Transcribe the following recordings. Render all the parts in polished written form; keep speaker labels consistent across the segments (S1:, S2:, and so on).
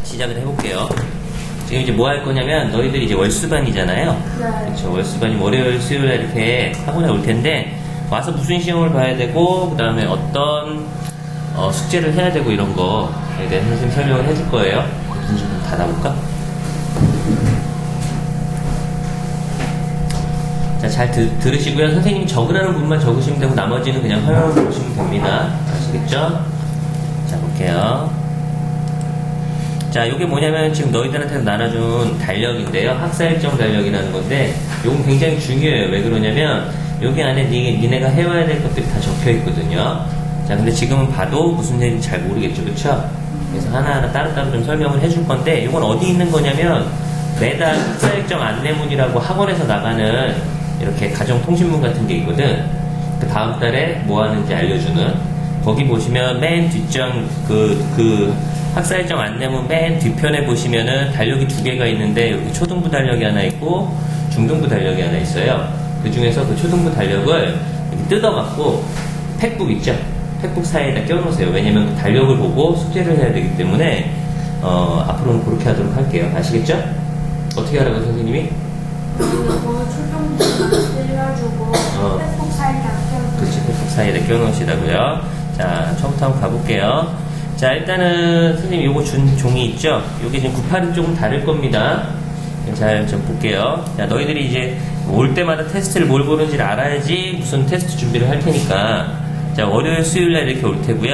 S1: 시작을 해볼게요. 지금 이제 뭐 할 거냐면 너희들이 이제 월수반이잖아요.
S2: 네.
S1: 그렇죠. 월수반이 월요일, 수요일 이렇게 학원에 올 텐데 와서 무슨 시험을 봐야 되고 그 다음에 어떤 숙제를 해야 되고 이런 거에 대해서 선생님 설명을 해줄 거예요. 문 좀 닫아볼까? 자, 잘 들으시고요. 선생님이 적으라는 부분만 적으시면 되고 나머지는 그냥 화면을 보시면 됩니다. 아시겠죠? 자, 볼게요. 자, 요게 뭐냐면 지금 너희들한테 나눠준 달력인데요. 학사일정 달력이라는 건데 요건 굉장히 중요해요. 왜 그러냐면 여기 안에 니네가 해와야 될 것들이 다 적혀 있거든요. 자, 근데 지금은 봐도 무슨 얘기인지 잘 모르겠죠. 그쵸? 그래서 하나하나 따로따로 좀 설명을 해줄 건데 이건 어디 있는 거냐면 매달 학사일정 안내문이라고 학원에서 나가는 이렇게 가정통신문 같은 게 있거든. 그 다음 달에 뭐 하는지 알려주는 거기 보시면 맨 뒷장 그 학사일정 안내문 맨 뒤편에 보시면은 달력이 두 개가 있는데 여기 초등부 달력이 하나 있고 중등부 달력이 하나 있어요. 그 중에서 그 초등부 달력을 이렇게 뜯어갖고 팩북 있죠? 팩북 사이에다 껴놓으세요. 왜냐면 그 달력을 보고 숙제를 해야 되기 때문에 앞으로는 그렇게 하도록 할게요. 아시겠죠? 어떻게 하라고 선생님이?
S2: 이거 초등부 해가지고 팩북 사이에 껴놓고.
S1: 그렇지, 팩북 사이에다 껴놓으시라고요. 자, 처음부터 한번 가볼게요. 자, 일단은 선생님 요거 준 종이 있죠? 요게 지금 98은 조금 다를 겁니다. 잘 좀 볼게요. 자, 너희들이 이제 올 때마다 테스트를 뭘 보는지를 알아야지 무슨 테스트 준비를 할 테니까. 자, 월요일, 수요일날 이렇게 올 테고요.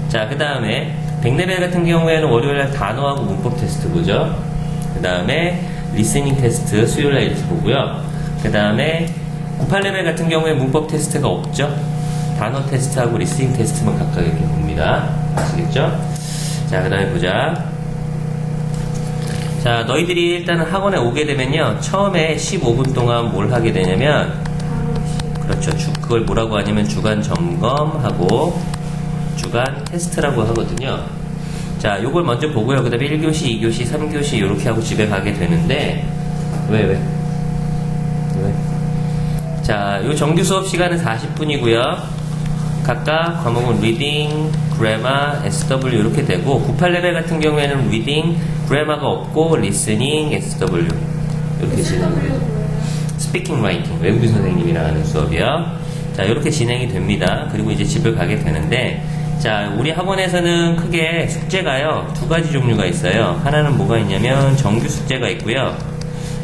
S1: 자, 그 다음에 100레벨 같은 경우에는 월요일날 단어하고 문법 테스트 보죠. 그 다음에 리스닝 테스트 수요일날 이렇게 보고요. 그 다음에 98레벨 같은 경우에 문법 테스트가 없죠. 단어 테스트하고 리스닝 테스트만 각각 이렇게 봅니다. 아시겠죠? 자, 그 다음에 보자. 자, 너희들이 일단은 학원에 오게 되면요. 처음에 15분 동안 뭘 하게 되냐면, 그렇죠. 그걸 뭐라고 하냐면 주간 점검하고 주간 테스트라고 하거든요. 자, 요걸 먼저 보고요. 그 다음에 1교시, 2교시, 3교시 이렇게 하고 집에 가게 되는데, 왜? 자, 요 정규 수업 시간은 40분이고요. 각각 과목은 리딩, 그래마, SW 이렇게 되고 98레벨 같은 경우에는 리딩, 그래마가 없고 리스닝, SW 이렇게 진행돼요. 스피킹 라이팅, 외국인 선생님이랑 하는 수업이요. 자, 이렇게 진행이 됩니다. 그리고 이제 집을 가게 되는데 자, 우리 학원에서는 크게 숙제가요. 두 가지 종류가 있어요. 하나는 뭐가 있냐면 정규 숙제가 있고요.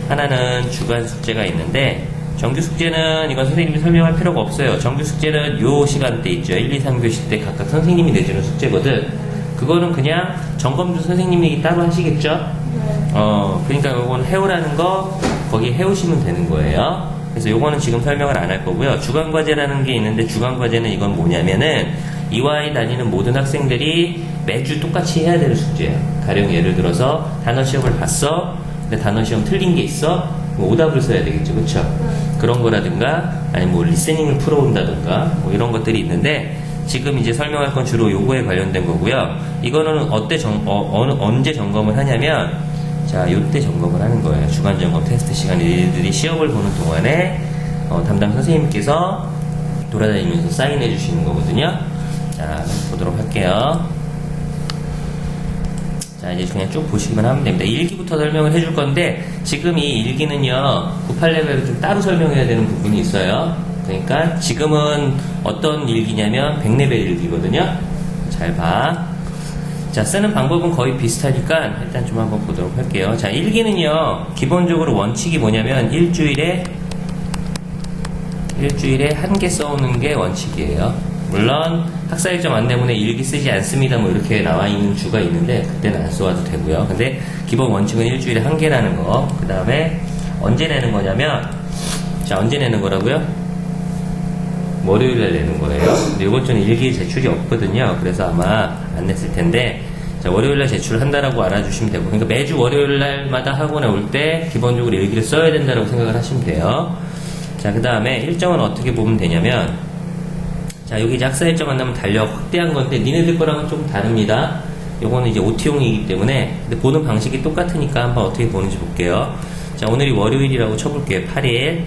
S1: 하나는 주간 숙제가 있는데 정규 숙제는 이건 선생님이 설명할 필요가 없어요. 정규 숙제는 요 시간대 있죠. 1, 2, 3교시 때 각각 선생님이 내주는 숙제거든. 그거는 그냥 점검도 선생님이 따로 하시겠죠? 그러니까 요건 해오라는 거 거기 해오시면 되는 거예요. 그래서 요거는 지금 설명을 안 할 거고요. 주간과제라는 게 있는데 주간과제는 이건 뭐냐면은 이와이 다니는 모든 학생들이 매주 똑같이 해야 되는 숙제예요. 가령 예를 들어서 단어 시험을 봤어. 근데 단어 시험 틀린 게 있어. 오답을 써야 되겠죠. 그쵸? 그런 거라든가 아니면 뭐 리스닝을 풀어온다든가 뭐 이런 것들이 있는데 지금 이제 설명할 건 주로 요거에 관련된 거고요. 이거는 언제 점검을 하냐면 자, 요때 점검을 하는 거예요. 주간 점검 테스트 시간에 얘들이 시험을 보는 동안에 담당 선생님께서 돌아다니면서 사인해 주시는 거거든요. 자, 보도록 할게요. 자, 이제 그냥 쭉 보시기만 하면 됩니다. 일기부터 설명을 해줄 건데 지금 이 일기는요 98레벨을 좀 따로 설명해야 되는 부분이 있어요. 그러니까 지금은 어떤 일기냐면 100레벨 일기거든요. 잘 봐. 자, 쓰는 방법은 거의 비슷하니까 일단 좀 한번 보도록 할게요. 자, 일기는요 기본적으로 원칙이 뭐냐면 일주일에 한 개 써오는 게 원칙이에요. 물론 학사일정 안내문에 일기 쓰지 않습니다 뭐 이렇게 나와 있는 주가 있는데 그때는 안 써와도 되고요. 근데 기본 원칙은 일주일에 한 개라는 거. 그 다음에 언제 내는 거냐면 자, 언제 내는 거라고요? 월요일에 내는 거예요. 근데 이번 주는 일기 제출이 없거든요. 그래서 아마 안 냈을 텐데 자, 월요일날 제출한다라고 알아주시면 되고 그러니까 매주 월요일날마다 학원에 올 때 기본적으로 일기를 써야 된다라고 생각을 하시면 돼요. 자, 그 다음에 일정은 어떻게 보면 되냐면 자, 여기 이제 학사 일정 만나면 달력 확대한 건데 니네들 거랑은 조금 다릅니다. 요거는 이제 OT용이기 때문에 근데 보는 방식이 똑같으니까 한번 어떻게 보는지 볼게요. 자, 오늘이 월요일이라고 쳐볼게요. 8일.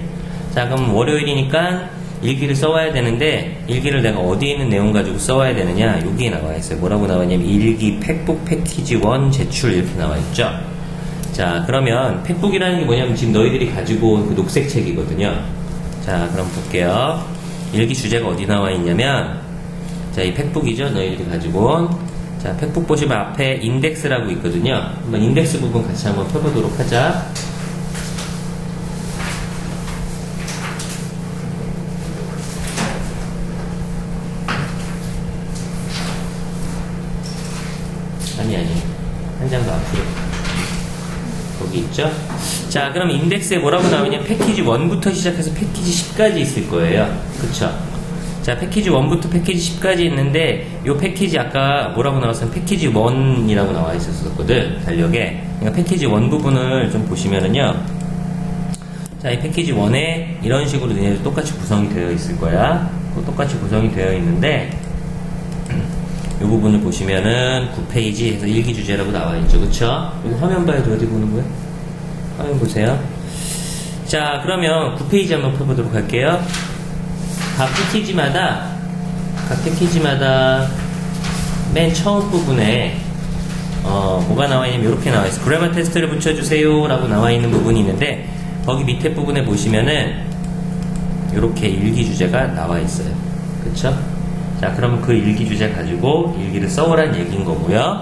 S1: 자, 그럼 월요일이니까 일기를 써와야 되는데 일기를 내가 어디에 있는 내용 가지고 써와야 되느냐 여기에 나와 있어요. 뭐라고 나와 있냐면 일기 팩북 패키지 1 제출 이렇게 나와 있죠. 자 그러면 팩북이라는 게 뭐냐면 지금 너희들이 가지고 온 그 녹색 책이거든요. 자 그럼 볼게요. 일기 주제가 어디 나와 있냐면 자 이 팩북이죠. 너희들이 가지고 온 자 팩북 보시면 앞에 인덱스라고 있거든요. 한번 인덱스 부분 같이 한번 펴보도록 하자. 아니 한 장 더 앞으로 거기 있죠. 자 그럼 인덱스에 뭐라고 나오냐 패키지 1부터 시작해서 패키지 10까지 있을 거예요. 그쵸. 자 패키지 1부터 패키지 10까지 있는데 요 패키지 아까 뭐라고 나왔으면 패키지 1이라고 나와 있었거든 달력에. 그러니까 패키지 1 부분을 좀 보시면은요 자 이 패키지 1에 이런 식으로 얘네들 똑같이 구성이 되어 있을 거야. 똑같이 구성이 되어 있는데 이 부분을 보시면은 9페이지에서 일기 주제라고 나와 있죠. 그쵸? 이거 화면 봐야지 어디 보는 거야? 화면 보세요. 자, 그러면 9페이지 한번 펴보도록 할게요. 각 패키지마다 맨 처음 부분에 뭐가 나와 있냐면 이렇게 나와 있어요. 그래머 테스트를 붙여주세요 라고 나와 있는 부분이 있는데 거기 밑에 부분에 보시면은 이렇게 일기 주제가 나와 있어요. 그쵸? 자, 그러면 그 일기 주제 가지고 일기를 써오란 얘기인 거고요.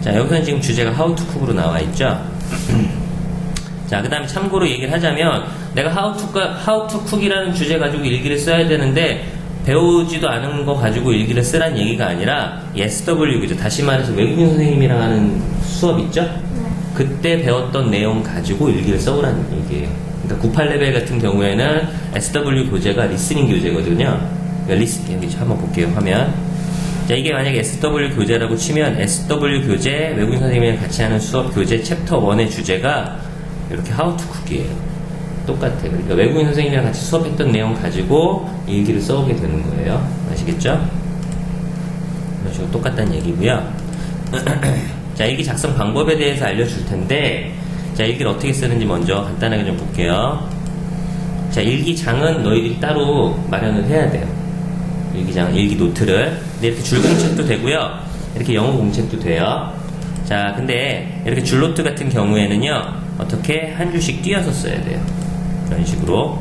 S1: 자, 여기서는 지금 주제가 How to Cook으로 나와 있죠. 자, 그 다음에 참고로 얘기를 하자면 내가 How to Cook이라는 주제 가지고 일기를 써야 되는데 배우지도 않은 거 가지고 일기를 쓰란 얘기가 아니라 SW, 그죠? 다시 말해서 외국인 선생님이랑 하는 수업 있죠?
S2: 네.
S1: 그때 배웠던 내용 가지고 일기를 써오라는 얘기예요. 그러니까 98레벨 같은 경우에는 SW 교재가 리스닝 교재거든요. 여기 한번 볼게요. 화면. 자, 이게 만약에 SW 교재라고 치면 SW 교재, 외국인 선생님이랑 같이 하는 수업 교재 챕터 1의 주제가 이렇게 How to Cook이에요. 똑같아요. 그러니까 외국인 선생님이랑 같이 수업했던 내용 가지고 일기를 써오게 되는 거예요. 아시겠죠? 이런 식으로 똑같다는 얘기고요. 자, 일기 작성 방법에 대해서 알려줄 텐데 자, 일기를 어떻게 쓰는지 먼저 간단하게 좀 볼게요. 자, 일기장은 너희들이 따로 마련을 해야 돼요. 일기 노트를. 근데 이렇게 줄 공책도 되고요. 이렇게 영어 공책도 돼요. 자, 근데 이렇게 줄 노트 같은 경우에는요, 어떻게 한 줄씩 띄어서 써야 돼요. 이런 식으로.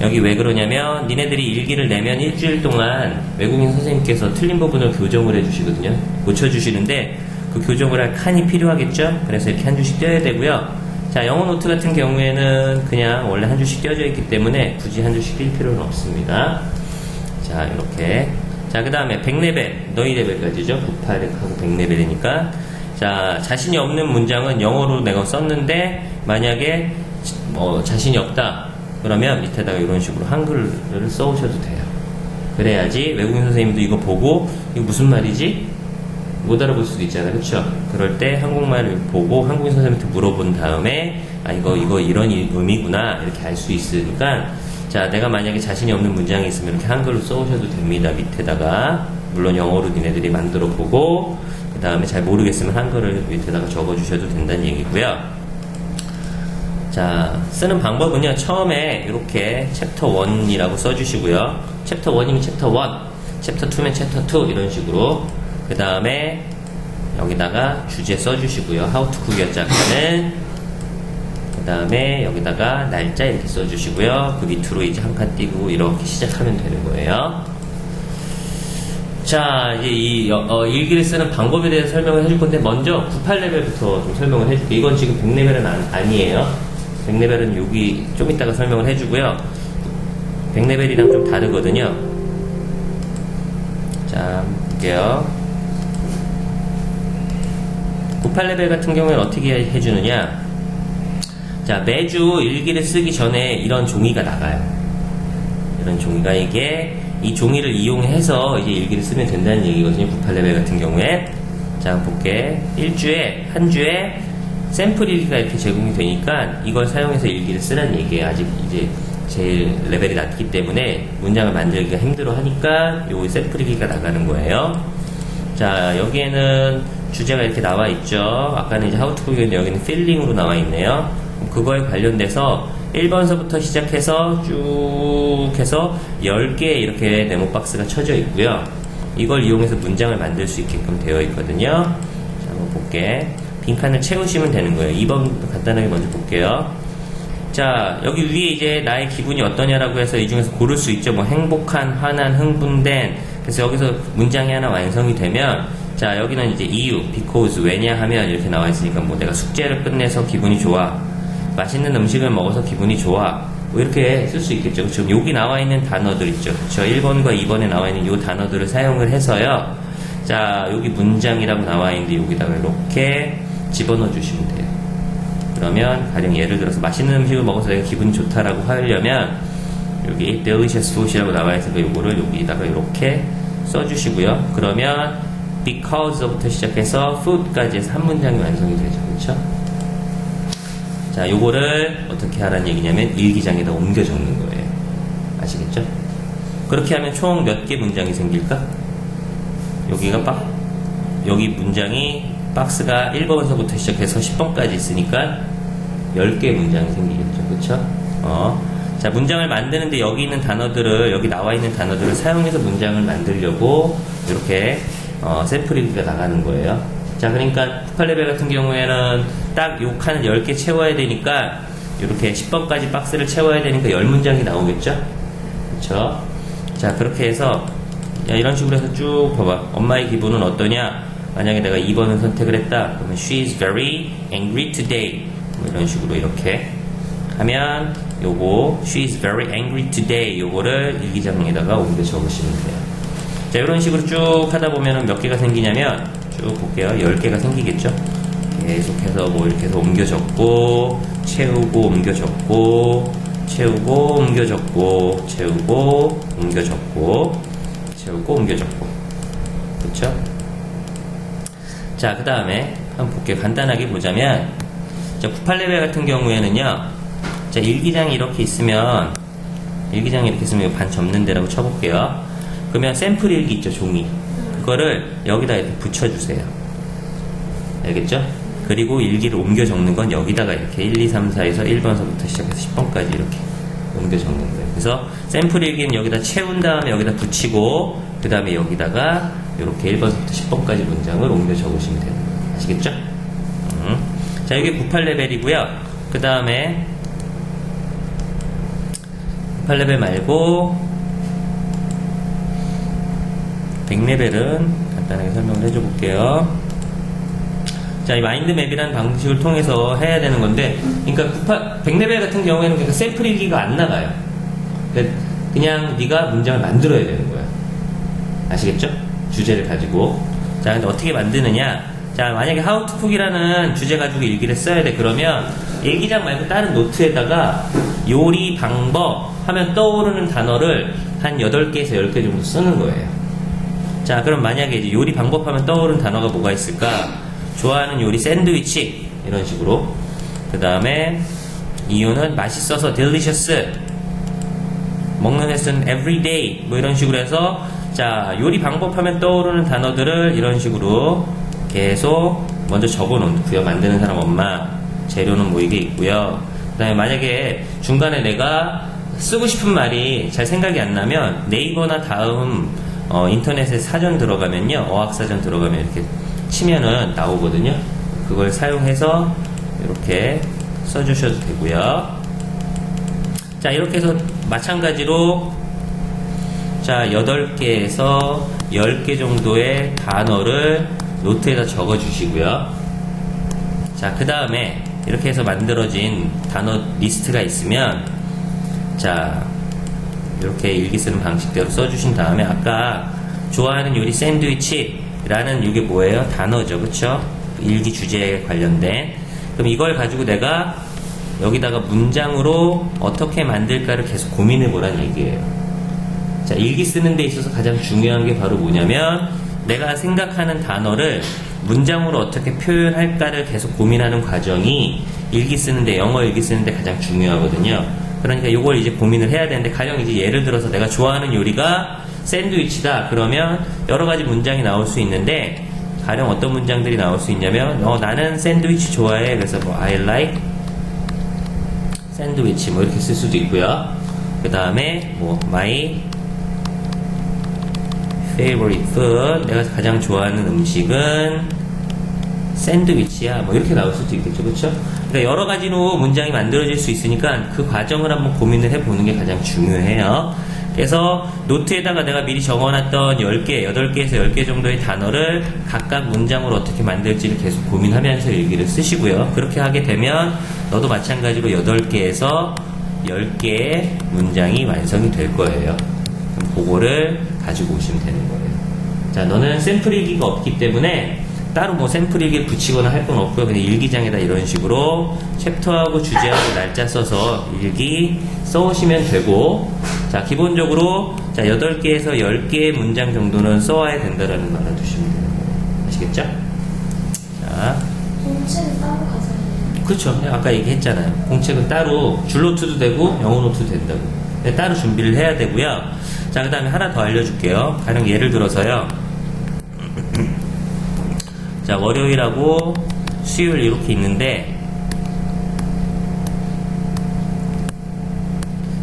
S1: 여기 왜 그러냐면, 니네들이 일기를 내면 일주일 동안 외국인 선생님께서 틀린 부분을 교정을 해주시거든요. 고쳐주시는데, 그 교정을 할 칸이 필요하겠죠? 그래서 이렇게 한 줄씩 띄어야 되고요. 자, 영어 노트 같은 경우에는 그냥 원래 한 줄씩 띄어져 있기 때문에 굳이 한 줄씩 띄울 필요는 없습니다. 자, 이렇게. 자, 그 다음에 100레벨, 너희 레벨까지죠? 98하고 100레벨이니까. 자, 자신이 없는 문장은 영어로 내가 썼는데, 만약에, 자신이 없다. 그러면 밑에다가 이런 식으로 한글을 써오셔도 돼요. 그래야지 외국인 선생님도 이거 보고, 이거 무슨 말이지? 못 알아볼 수도 있잖아요. 그쵸? 그럴 때 한국말을 보고 한국인 선생님한테 물어본 다음에, 아, 이거 이런 의미구나. 이렇게 알 수 있으니까, 자, 내가 만약에 자신이 없는 문장이 있으면 이렇게 한글로 써오셔도 됩니다. 밑에다가. 물론 영어로 니네들이 만들어 보고, 그 다음에 잘 모르겠으면 한글을 밑에다가 적어주셔도 된다는 얘기고요. 자, 쓰는 방법은요, 처음에 이렇게 챕터 1이라고 써주시고요. 챕터 1이면 챕터 1, 챕터 2면 챕터 2 이런 식으로. 그 다음에 여기다가 주제 써주시고요. How to Cook이었죠, 아까는. 그 다음에 여기다가 날짜 이렇게 써주시고요. 그 밑으로 이제 한 칸 띄고 이렇게 시작하면 되는 거예요. 자, 이제 이 일기를 쓰는 방법에 대해서 설명을 해줄 건데 먼저 98레벨부터 좀 설명을 해줄게요. 이건 지금 100레벨은 아니에요. 100레벨은 여기 좀 이따가 설명을 해주고요. 100레벨이랑 좀 다르거든요. 자, 볼게요. 98레벨 같은 경우에는 어떻게 해주느냐. 자, 매주 일기를 쓰기 전에 이런 종이가 나가요. 이런 종이가 이 종이를 이용해서 이제 일기를 쓰면 된다는 얘기거든요. 98레벨 같은 경우에. 자, 볼게. 한 주에 샘플 일기가 이렇게 제공이 되니까 이걸 사용해서 일기를 쓰라는 얘기예요. 아직 이제 제일 레벨이 낮기 때문에 문장을 만들기가 힘들어 하니까 요 샘플 일기가 나가는 거예요. 자, 여기에는 주제가 이렇게 나와 있죠. 아까는 이제 How to Cook인데 여기는 필링으로 나와 있네요. 그거에 관련돼서 1번서부터 시작해서 쭉 해서 10개 이렇게 네모 박스가 쳐져 있고요. 이걸 이용해서 문장을 만들 수 있게끔 되어 있거든요. 자, 한번 볼게. 빈칸을 채우시면 되는 거예요. 2번 간단하게 먼저 볼게요. 자, 여기 위에 이제 나의 기분이 어떠냐라고 해서 이 중에서 고를 수 있죠. 뭐 행복한, 화난, 흥분된. 그래서 여기서 문장이 하나 완성이 되면, 자, 여기는 이제 이유, because, 왜냐 하면 이렇게 나와 있으니까 뭐 내가 숙제를 끝내서 기분이 좋아. 맛있는 음식을 먹어서 기분이 좋아. 뭐 이렇게 쓸 수 있겠죠. 지금 여기 나와 있는 단어들 있죠. 저 1번과 2번에 나와 있는 이 단어들을 사용을 해서요. 자, 여기 문장이라고 나와 있는데 여기다가 이렇게 집어넣어 주시면 돼요. 그러면 가령 예를 들어서 맛있는 음식을 먹어서 내가 기분이 좋다라고 하려면 여기 delicious food이라고 나와 있으니까 요거를 여기다가 이렇게 써주시고요. 그러면 because부터 시작해서 food까지 해서 한 문장이 완성이 되죠. 그렇죠? 자, 요거를 어떻게 하라는 얘기냐면 일기장에다 옮겨 적는 거예요. 아시겠죠? 그렇게 하면 총 몇 개 문장이 생길까? 여기가 여기 문장이 박스가 1번서부터 시작해서 10번까지 있으니까 10개 문장이 생기겠죠. 그쵸? 자, 문장을 만드는데 여기 있는 단어들을, 여기 나와 있는 단어들을 사용해서 문장을 만들려고 이렇게 샘플 일기가 나가는 거예요. 자, 그러니까 쿠팔레벨 같은 경우에는 딱 요 칸을 10개 채워야 되니까 이렇게 10번까지 박스를 채워야 되니까 10문장이 나오겠죠? 그쵸? 자, 그렇게 해서 야, 이런 식으로 해서 쭉 봐봐. 엄마의 기분은 어떠냐? 만약에 내가 2번을 선택을 했다. 그러면 she is very angry today. 뭐 이런 식으로 이렇게 하면 요거 she is very angry today 요거를 일기장에다가 옮겨 적으시면 돼요. 자, 이런 식으로 쭉 하다 보면은 몇 개가 생기냐면 쭉 볼게요. 10개가 생기겠죠? 계속해서 뭐 이렇게 해서 옮겨 적고 채우고 옮겨 적고 채우고 옮겨 적고 채우고 옮겨 적고 채우고 옮겨 적고. 그렇죠? 자, 그 다음에 한번 볼게요. 간단하게 보자면 자, 98레벨 같은 경우에는요. 자, 일기장이 이렇게 있으면 반 접는 데라고 쳐볼게요. 그러면 샘플 일기 있죠, 종이. 그거를 여기다 이렇게 붙여주세요. 알겠죠? 그리고 일기를 옮겨 적는 건 여기다가 이렇게 1, 2, 3, 4에서 1번서부터 시작해서 10번까지 이렇게 옮겨 적는 거예요. 그래서 샘플 일기는 여기다 채운 다음에 여기다 붙이고 그 다음에 여기다가 이렇게 1번서부터 10번까지 문장을 옮겨 적으시면 되는 거예요. 아시겠죠? 자, 이게 98레벨이고요. 그 다음에 98레벨 말고 100레벨은 간단하게 설명을 해줘 볼게요. 자, 이 마인드맵이라는 방식을 통해서 해야 되는 건데, 그러니까 100레벨 같은 경우에는 그러니까 샘플 일기가 안 나가요. 그냥 네가 문장을 만들어야 되는 거야. 아시겠죠? 주제를 가지고. 자, 근데 어떻게 만드느냐? 자, 만약에 How to Cook이라는 주제 가지고 일기를 써야 돼. 그러면 일기장 말고 다른 노트에다가 요리 방법 하면 떠오르는 단어를 한 8개에서 10개 정도 쓰는 거예요. 자, 그럼 만약에 이제 요리 방법 하면 떠오르는 단어가 뭐가 있을까? 좋아하는 요리 샌드위치 이런 식으로. 그 다음에 이유는 맛있어서 delicious, 먹는 횟수는 everyday 뭐 이런 식으로 해서 자, 요리 방법 하면 떠오르는 단어들을 이런 식으로 계속 먼저 적어 놓고요. 만드는 사람 엄마, 재료는 뭐 이게 있고요. 그 다음에 만약에 중간에 내가 쓰고 싶은 말이 잘 생각이 안 나면 네이버나 다음 인터넷에 사전 들어가면요, 어학사전 들어가면 이렇게 치면은 나오거든요. 그걸 사용해서 이렇게 써주셔도 되고요. 자, 이렇게 해서 마찬가지로 자, 8개에서 10개 정도의 단어를 노트에다 적어 주시고요. 자, 그 다음에 이렇게 해서 만들어진 단어 리스트가 있으면 자, 이렇게 일기 쓰는 방식대로 써주신 다음에 아까 좋아하는 요리 샌드위치라는 이게 뭐예요? 단어죠. 그쵸? 일기 주제에 관련된. 그럼 이걸 가지고 내가 여기다가 문장으로 어떻게 만들까를 계속 고민해 보란 얘기예요. 자, 일기 쓰는 데 있어서 가장 중요한 게 바로 뭐냐면 내가 생각하는 단어를 문장으로 어떻게 표현할까를 계속 고민하는 과정이 일기 쓰는데, 영어 일기 쓰는데 가장 중요하거든요. 그러니까 이걸 이제 고민을 해야 되는데, 가령 이제 예를 들어서 내가 좋아하는 요리가 샌드위치다. 그러면 여러 가지 문장이 나올 수 있는데, 가령 어떤 문장들이 나올 수 있냐면, 나는 샌드위치 좋아해. 그래서 뭐 I like 샌드위치 뭐 이렇게 쓸 수도 있고요. 그 다음에 뭐 my favorite food, 내가 가장 좋아하는 음식은 샌드위치야, 뭐 이렇게 나올 수도 있겠죠, 그렇죠? 그러니까 여러 가지로 문장이 만들어질 수 있으니까 그 과정을 한번 고민을 해보는 게 가장 중요해요. 그래서 노트에다가 내가 미리 적어놨던 10개, 8개에서 10개 정도의 단어를 각각 문장으로 어떻게 만들지를 계속 고민하면서 일기를 쓰시고요. 그렇게 하게 되면 너도 마찬가지로 8개에서 10개의 문장이 완성이 될 거예요. 그럼 그거를 가지고 오시면 되는 거예요. 자, 너는 샘플 일기가 없기 때문에 따로 뭐 샘플 일기를 붙이거나 할 건 없고요. 그냥 일기장에다 이런 식으로 챕터하고 주제하고 날짜 써서 일기 써오시면 되고, 자, 기본적으로 자 8개에서 10개의 문장 정도는 써와야 된다라는 말 알아두시면 되는 거예요. 아시겠죠? 자,
S2: 공책은 따로 가져야
S1: 그렇죠. 아까 얘기했잖아요. 공책은 따로 줄노트도 되고 영어 노트도 된다고. 따로 준비를 해야 되고요. 자, 그 다음에 하나 더 알려줄게요. 가령 예를 들어서요. 자, 월요일하고 수요일 이렇게 있는데,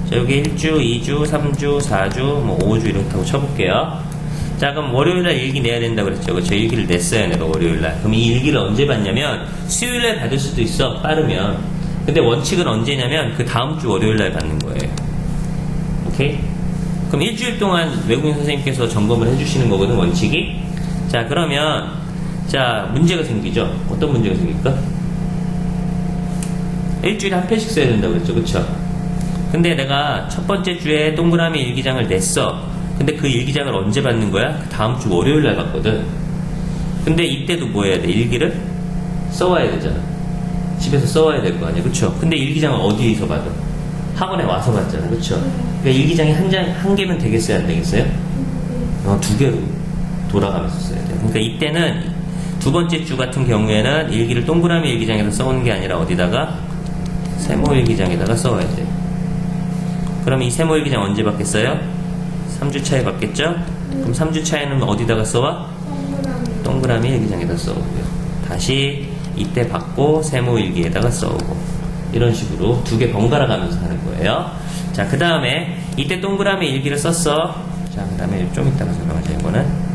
S1: 자, 여기 1주, 2주, 3주, 4주, 뭐 5주 이렇다고 쳐볼게요. 자, 그럼 월요일날 일기 내야 된다고 그랬죠. 그렇죠? 일기를 냈어요, 내가 월요일날. 그럼 이 일기를 언제 받냐면 수요일날 받을 수도 있어, 빠르면. 근데 원칙은 언제냐면 그 다음 주 월요일날 받는 거예요. 오케이? 그럼 일주일 동안 외국인 선생님께서 점검을 해주시는 거거든, 원칙이. 자, 그러면 자, 문제가 생기죠. 어떤 문제가 생길까? 일주일에 한 편씩 써야 된다고 그랬죠, 그쵸? 근데 내가 첫 번째 주에 동그라미 일기장을 냈어. 근데 그 일기장을 언제 받는 거야? 그 다음 주 월요일날 받거든. 근데 이때도 뭐 해야 돼? 일기를 써와야 되잖아. 집에서 써와야 될 거 아니야, 그쵸? 근데 일기장을 어디에서 받아? 학원에 와서 받잖아, 그쵸? 그러니까 일기장이 한 개면 되겠어요, 안 되겠어요? 두 개로 돌아가면서 써야 돼. 그러니까 이때는 두 번째 주 같은 경우에는 일기를 동그라미 일기장에서 써오는 게 아니라 어디다가? 세모 일기장에다가 써와야 돼. 그럼 이 세모 일기장 언제 받겠어요? 3주 차에 받겠죠? 그럼 3주 차에는 어디다가 써와? 동그라미 일기장에다 써오고요. 다시 이때 받고 세모 일기에다가 써오고, 이런 식으로 두 개 번갈아 가면서 하는 거예요. 자, 그 다음에 이때 동그라미 일기를 썼어. 자, 그 다음에 좀 이따가 설명하자, 이거는.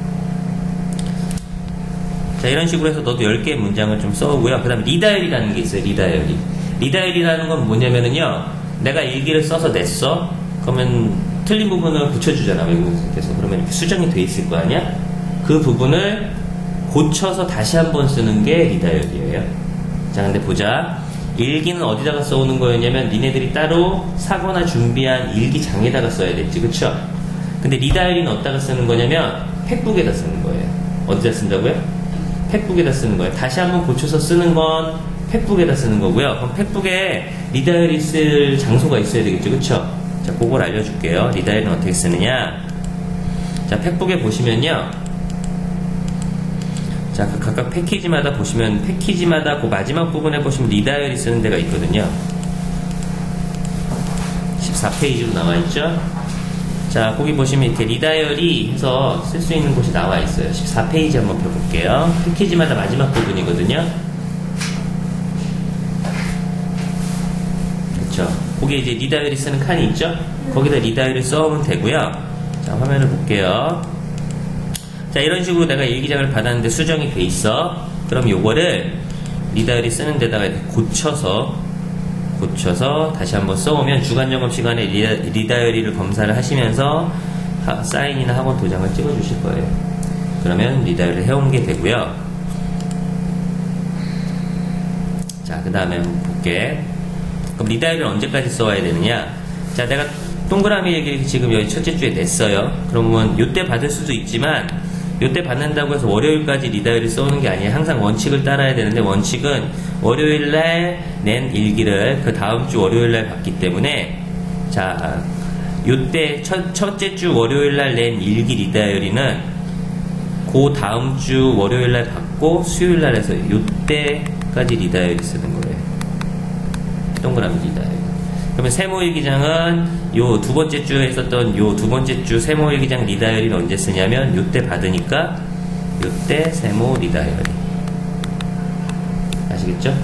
S1: 자, 이런 식으로 해서 너도 10개의 문장을 좀 써오고요. 그 다음에 리다이어리라는 게 있어요, 리다이어리. 리다이어리라는 건 뭐냐면은요, 내가 일기를 써서 냈어? 그러면 틀린 부분을 붙여주잖아, 외국인께서. 그러면 이렇게 수정이 돼 있을 거 아니야? 그 부분을 고쳐서 다시 한번 쓰는 게 리다이어리예요. 자, 근데 보자. 일기는 어디다가 써오는 거였냐면 니네들이 따로 사거나 준비한 일기장에다가 써야 됐지, 그쵸? 근데 리다이어리는 어디다가 쓰는 거냐면 팩북에다 쓰는 거예요. 어디다 쓴다고요? 팩북에다 쓰는 거예요. 다시 한번 고쳐서 쓰는 건 팩북에다 쓰는 거고요. 그럼 팩북에 리다이어리 쓸 장소가 있어야 되겠죠, 그쵸? 자, 그걸 알려줄게요. 리다이어리는 어떻게 쓰느냐? 자, 팩북에 보시면요. 자, 그 각각 패키지마다 보시면, 패키지마다 그 마지막 부분에 보시면 리다이어리 쓰는 데가 있거든요. 14페이지로 나와있죠? 자, 거기 보시면 이렇게 리다이어리 해서 쓸 수 있는 곳이 나와 있어요. 14페이지 한번 펴볼게요. 패키지마다 마지막 부분이거든요. 그쵸? 거기 이제 리다이어리 쓰는 칸이 있죠? 거기다 리다이어리 써오면 되고요. 자, 화면을 볼게요. 자, 이런 식으로 내가 일기장을 받았는데 수정이 돼 있어. 그럼 요거를 리다이어리 쓰는 데다가 이렇게 고쳐서 다시 한번 써오면 주간 점검 시간에 리다이어리를 검사를 하시면서 사인이나 학원 도장을 찍어 주실 거예요. 그러면 리다이어리를 해온 게 되고요. 자, 그 다음에 한번 볼게. 그럼 리다이어리를 언제까지 써와야 되느냐? 자, 내가 동그라미 얘기를 지금 여기 첫째 주에 냈어요. 그러면 요때 받을 수도 있지만 요때 받는다고 해서 월요일까지 리다이어리 써오는 게 아니에요. 항상 원칙을 따라야 되는데, 원칙은 월요일날 낸 일기를 그 다음 주 월요일날 받기 때문에, 자, 요때 첫째 주 월요일날 낸 일기 리다이어리는 그 다음 주 월요일날 받고 수요일날 해서 요때까지 리다이어리 쓰는 거예요. 동그라미 리다이어리. 그러면 세모일기장은 요 두 번째 주에 있었던 요 두 번째 주 세모일기장 리다이어리를 언제 쓰냐면 요때 받으니까 요때 세모 리다이어리. 아시겠죠?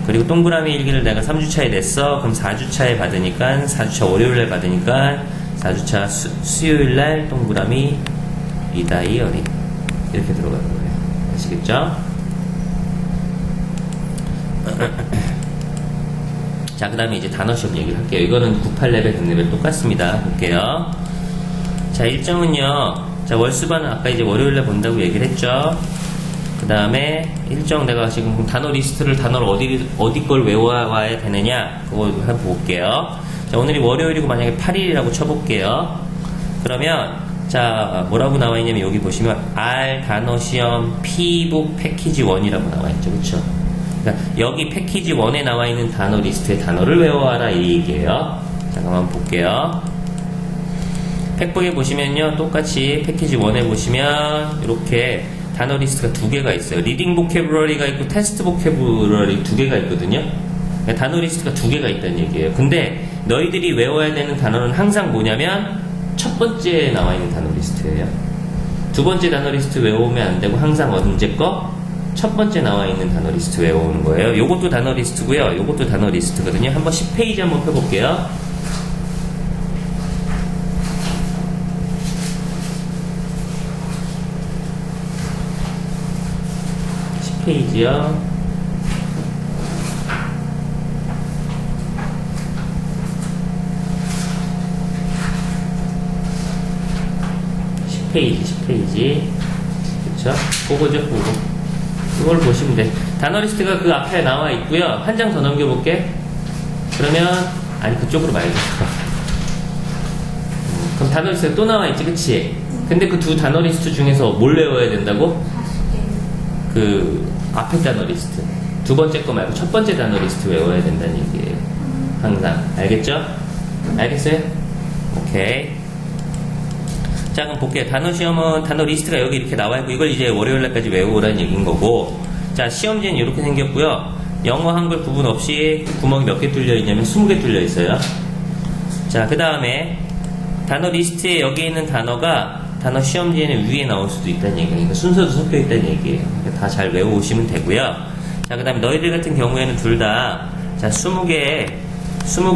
S1: 그리고 동그라미 일기를 내가 3주차에 냈어. 그럼 4주차에 받으니까 4주차 월요일날 받으니까 4주차 수요일날 동그라미 리다이어리 이렇게 들어가는 거예요. 아시겠죠? 자, 그 다음에 이제 단어 시험 얘기를 할게요. 이거는 98레벨, 100레벨 똑같습니다. 볼게요. 자, 일정은요. 자, 월수반은 아까 이제 월요일날 본다고 얘기를 했죠. 그 다음에 일정 내가 지금 단어 리스트를 단어를 어디 걸 외워와야 되느냐 그거 한번 볼게요. 자, 오늘이 월요일이고 만약에 8일이라고 쳐볼게요. 그러면 자, 뭐라고 나와 있냐면 여기 보시면 R 단어 시험 P북 패키지 1이라고 나와 있죠. 그쵸? 그러니까 여기 패키지 1에 나와 있는 단어 리스트의 단어를 외워와라 이 얘기예요. 잠깐만 볼게요. 팩북에 보시면요. 똑같이 패키지 1에 보시면 이렇게 단어 리스트가 두 개가 있어요. 리딩 보캐브러리가 있고 테스트 보캐브러리 두 개가 있거든요. 그러니까 단어 리스트가 두 개가 있다는 얘기예요. 근데 너희들이 외워야 되는 단어는 항상 뭐냐면 첫 번째에 나와 있는 단어 리스트예요. 두 번째 단어 리스트 외우면 안 되고 항상 언제 거? 첫 번째 나와 있는 단어 리스트 외우는 거예요. 요것도 단어 리스트고요. 요것도 단어 리스트거든요. 한번 10페이지 한번 펴볼게요. 페이지요. 10페이지. 그쵸? 그거죠, 그거. 그걸 보시면 돼. 단어 리스트가 그 앞에 나와 있고요. 한 장 더 넘겨볼게. 그러면, 아니, 그쪽으로 말고. 그럼 단어 리스트가 또 나와 있지, 그치? 근데 그 두 단어 리스트 중에서 뭘 외워야 된다고? 그 앞에 단어 리스트 두 번째 거 말고 첫 번째 단어 리스트 외워야 된다는 얘기예요. 항상 알겠죠? 알겠어요? 오케이. 자, 그럼 볼게요. 단어 시험은 단어 리스트가 여기 이렇게 나와 있고 이걸 이제 월요일날까지 외우라는 얘기인 거고. 자, 시험지는 이렇게 생겼고요. 영어 한글 구분 없이 구멍이 몇 개 뚫려 있냐면 20개 뚫려 있어요. 자, 그 다음에 단어 리스트에 여기 있는 단어가 단어 시험지에는 위에 나올 수도 있다는 얘기예요. 그러니까 순서도 섞여 있다는 얘기예요. 다 잘 외워오시면 되고요. 자, 그 다음에 너희들 같은 경우에는 둘 다, 자, 20개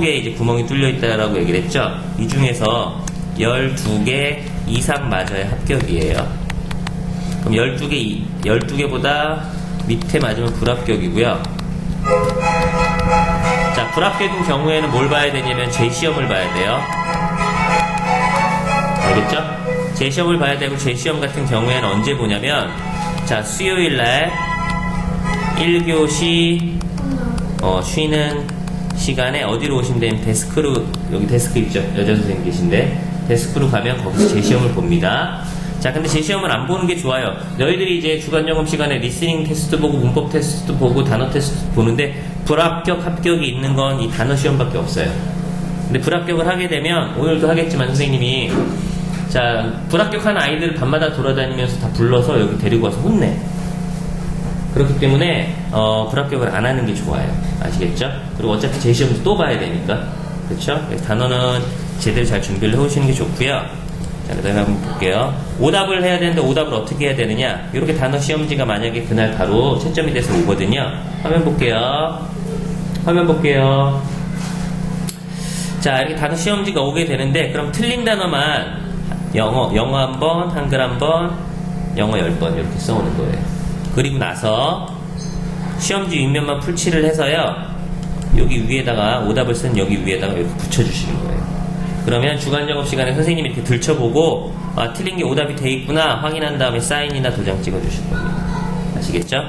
S1: 이제 구멍이 뚫려 있다라고 얘기를 했죠? 이 중에서 12개 이상 맞아야 합격이에요. 그럼 12개보다 밑에 맞으면 불합격이고요. 자, 불합격인 경우에는 뭘 봐야 되냐면 재시험을 봐야 돼요. 알겠죠? 재시험을 봐야 되고 재시험 같은 경우에는 언제 보냐면 자, 수요일날 1교시 쉬는 시간에 어디로 오시면 되면 데스크로, 여기 데스크 있죠? 여자 선생님 계신데 데스크로 가면 거기서 재시험을 봅니다. 자, 근데 재시험을 안 보는 게 좋아요. 너희들이 이제 주간점검 시간에 리스닝 테스트 보고 문법 테스트 보고 단어 테스트 보는데 불합격, 합격이 있는 건 이 단어 시험밖에 없어요. 근데 불합격을 하게 되면 오늘도 하겠지만 선생님이 자, 불합격한 아이들 밤마다 돌아다니면서 다 불러서 여기 데리고 와서 혼내. 그렇기 때문에 불합격을 안 하는 게 좋아요. 아시겠죠? 그리고 어차피 재시험도 또 봐야 되니까. 그렇죠? 단어는 제대로 잘 준비를 해오시는 게 좋고요. 자, 그 다음에 한번 볼게요. 오답을 해야 되는데 오답을 어떻게 해야 되느냐. 이렇게 단어 시험지가 만약에 그날 바로 채점이 돼서 오거든요. 화면 볼게요. 자, 이렇게 단어 시험지가 오게 되는데 그럼 틀린 단어만 영어 한 번, 한글 한 번, 영어 10번 이렇게 써오는 거예요. 그리고 나서 시험지 윗면만 풀칠을 해서요. 여기 위에다가 오답을 쓴 여기 위에다가 이렇게 붙여주시는 거예요. 그러면 주간점검 시간에 선생님이 이렇게 들춰보고 틀린 게 오답이 돼 있구나 확인한 다음에 사인이나 도장 찍어주실 겁니다. 아시겠죠?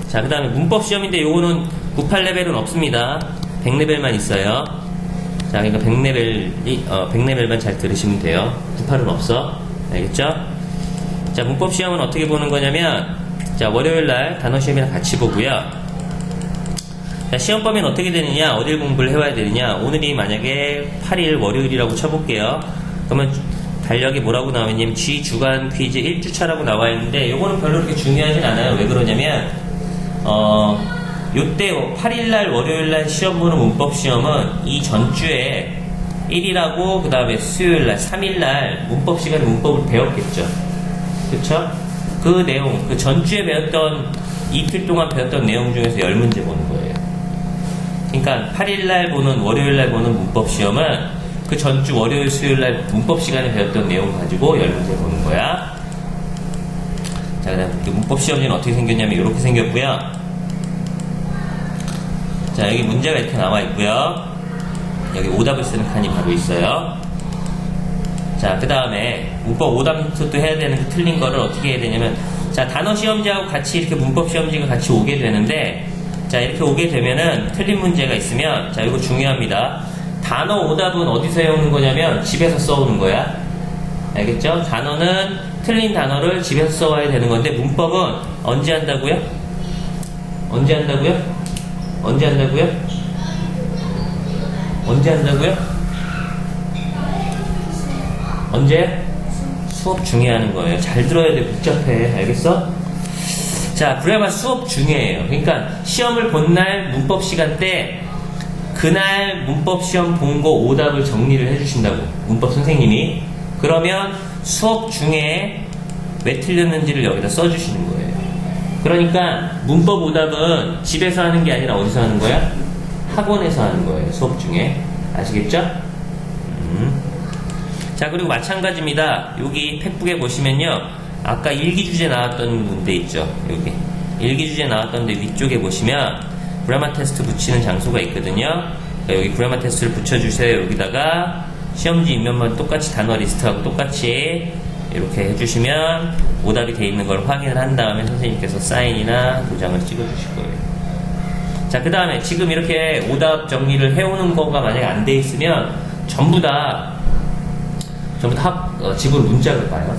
S1: 자, 그 다음에 문법 시험인데 요거는 98레벨은 없습니다. 100레벨만 있어요. 자, 그러니까 100레벨만 잘 들으시면 돼요. 98은 없어. 알겠죠? 자, 문법 시험은 어떻게 보는 거냐면, 자, 월요일날 단어 시험이랑 같이 보고요. 자, 시험 범위는 어떻게 되느냐, 어딜 공부를 해와야 되느냐, 오늘이 만약에 8일 월요일이라고 쳐볼게요. 그러면 달력이 뭐라고 나와 있냐면, G 주간 퀴즈 1주차라고 나와 있는데, 요거는 별로 그렇게 중요하진 않아요. 왜 그러냐면, 요때 8일날 월요일날 시험 보는 문법 시험은 이 전주에 1일하고 그 다음에 수요일날 3일날 문법 시간에 문법을 배웠겠죠. 그쵸? 그 내용, 그 전주에 배웠던 이틀 동안 배웠던 내용 중에서 10문제 보는 거예요. 그러니까 8일날 보는 월요일날 보는 문법 시험은 그 전주 월요일 수요일날 문법 시간에 배웠던 내용 가지고 10문제 보는 거야. 자, 그다음 문법 시험지는 어떻게 생겼냐면 이렇게 생겼고요. 자, 여기 문제가 이렇게 나와 있고요. 여기 오답을 쓰는 칸이 바로 있어요. 자, 그 다음에 문법 오답도 해야 되는 그 틀린 거를 어떻게 해야 되냐면, 자, 단어 시험지하고 같이 이렇게 문법 시험지가 같이 오게 되는데, 자, 이렇게 오게 되면은 틀린 문제가 있으면, 자, 이거 중요합니다. 단어 오답은 어디서 해오는 거냐면 집에서 써오는 거야. 알겠죠? 단어는 틀린 단어를 집에서 써와야 되는 건데, 문법은 언제 한다고요? 언제 한다고요? 언제 한다고요? 언제 한다고요? 언제? 수업 중에 하는 거예요. 잘 들어야 돼. 복잡해. 알겠어? 자, 그래봐 수업 중에예요. 그러니까 시험을 본 날 문법 시간 때 그날 문법 시험 본 거 오답을 정리를 해주신다고. 문법 선생님이. 그러면 수업 중에 왜 틀렸는지를 여기다 써주시는 거예요. 그러니까 문법 오답은 집에서 하는 게 아니라 어디서 하는 거야? 학원에서 하는 거예요. 수업 중에. 아시겠죠? 자, 그리고 마찬가지입니다. 여기 팩북에 보시면요. 아까 일기주제 나왔던 문제 있죠. 여기. 일기주제 나왔던 데 위쪽에 보시면 그래마 테스트 붙이는 장소가 있거든요. 그러니까 여기 그래마 테스트를 붙여주세요. 여기다가 시험지 인면만 똑같이 단어 리스트하고 똑같이 이렇게 해주시면 오답이 돼 있는 걸 확인을 한 다음에 선생님께서 사인이나 도장을 찍어주실 거예요. 자, 그 다음에 지금 이렇게 오답 정리를 해오는 거가 만약에 안 돼 있으면 전부 다 집으로 문짝을 봐요.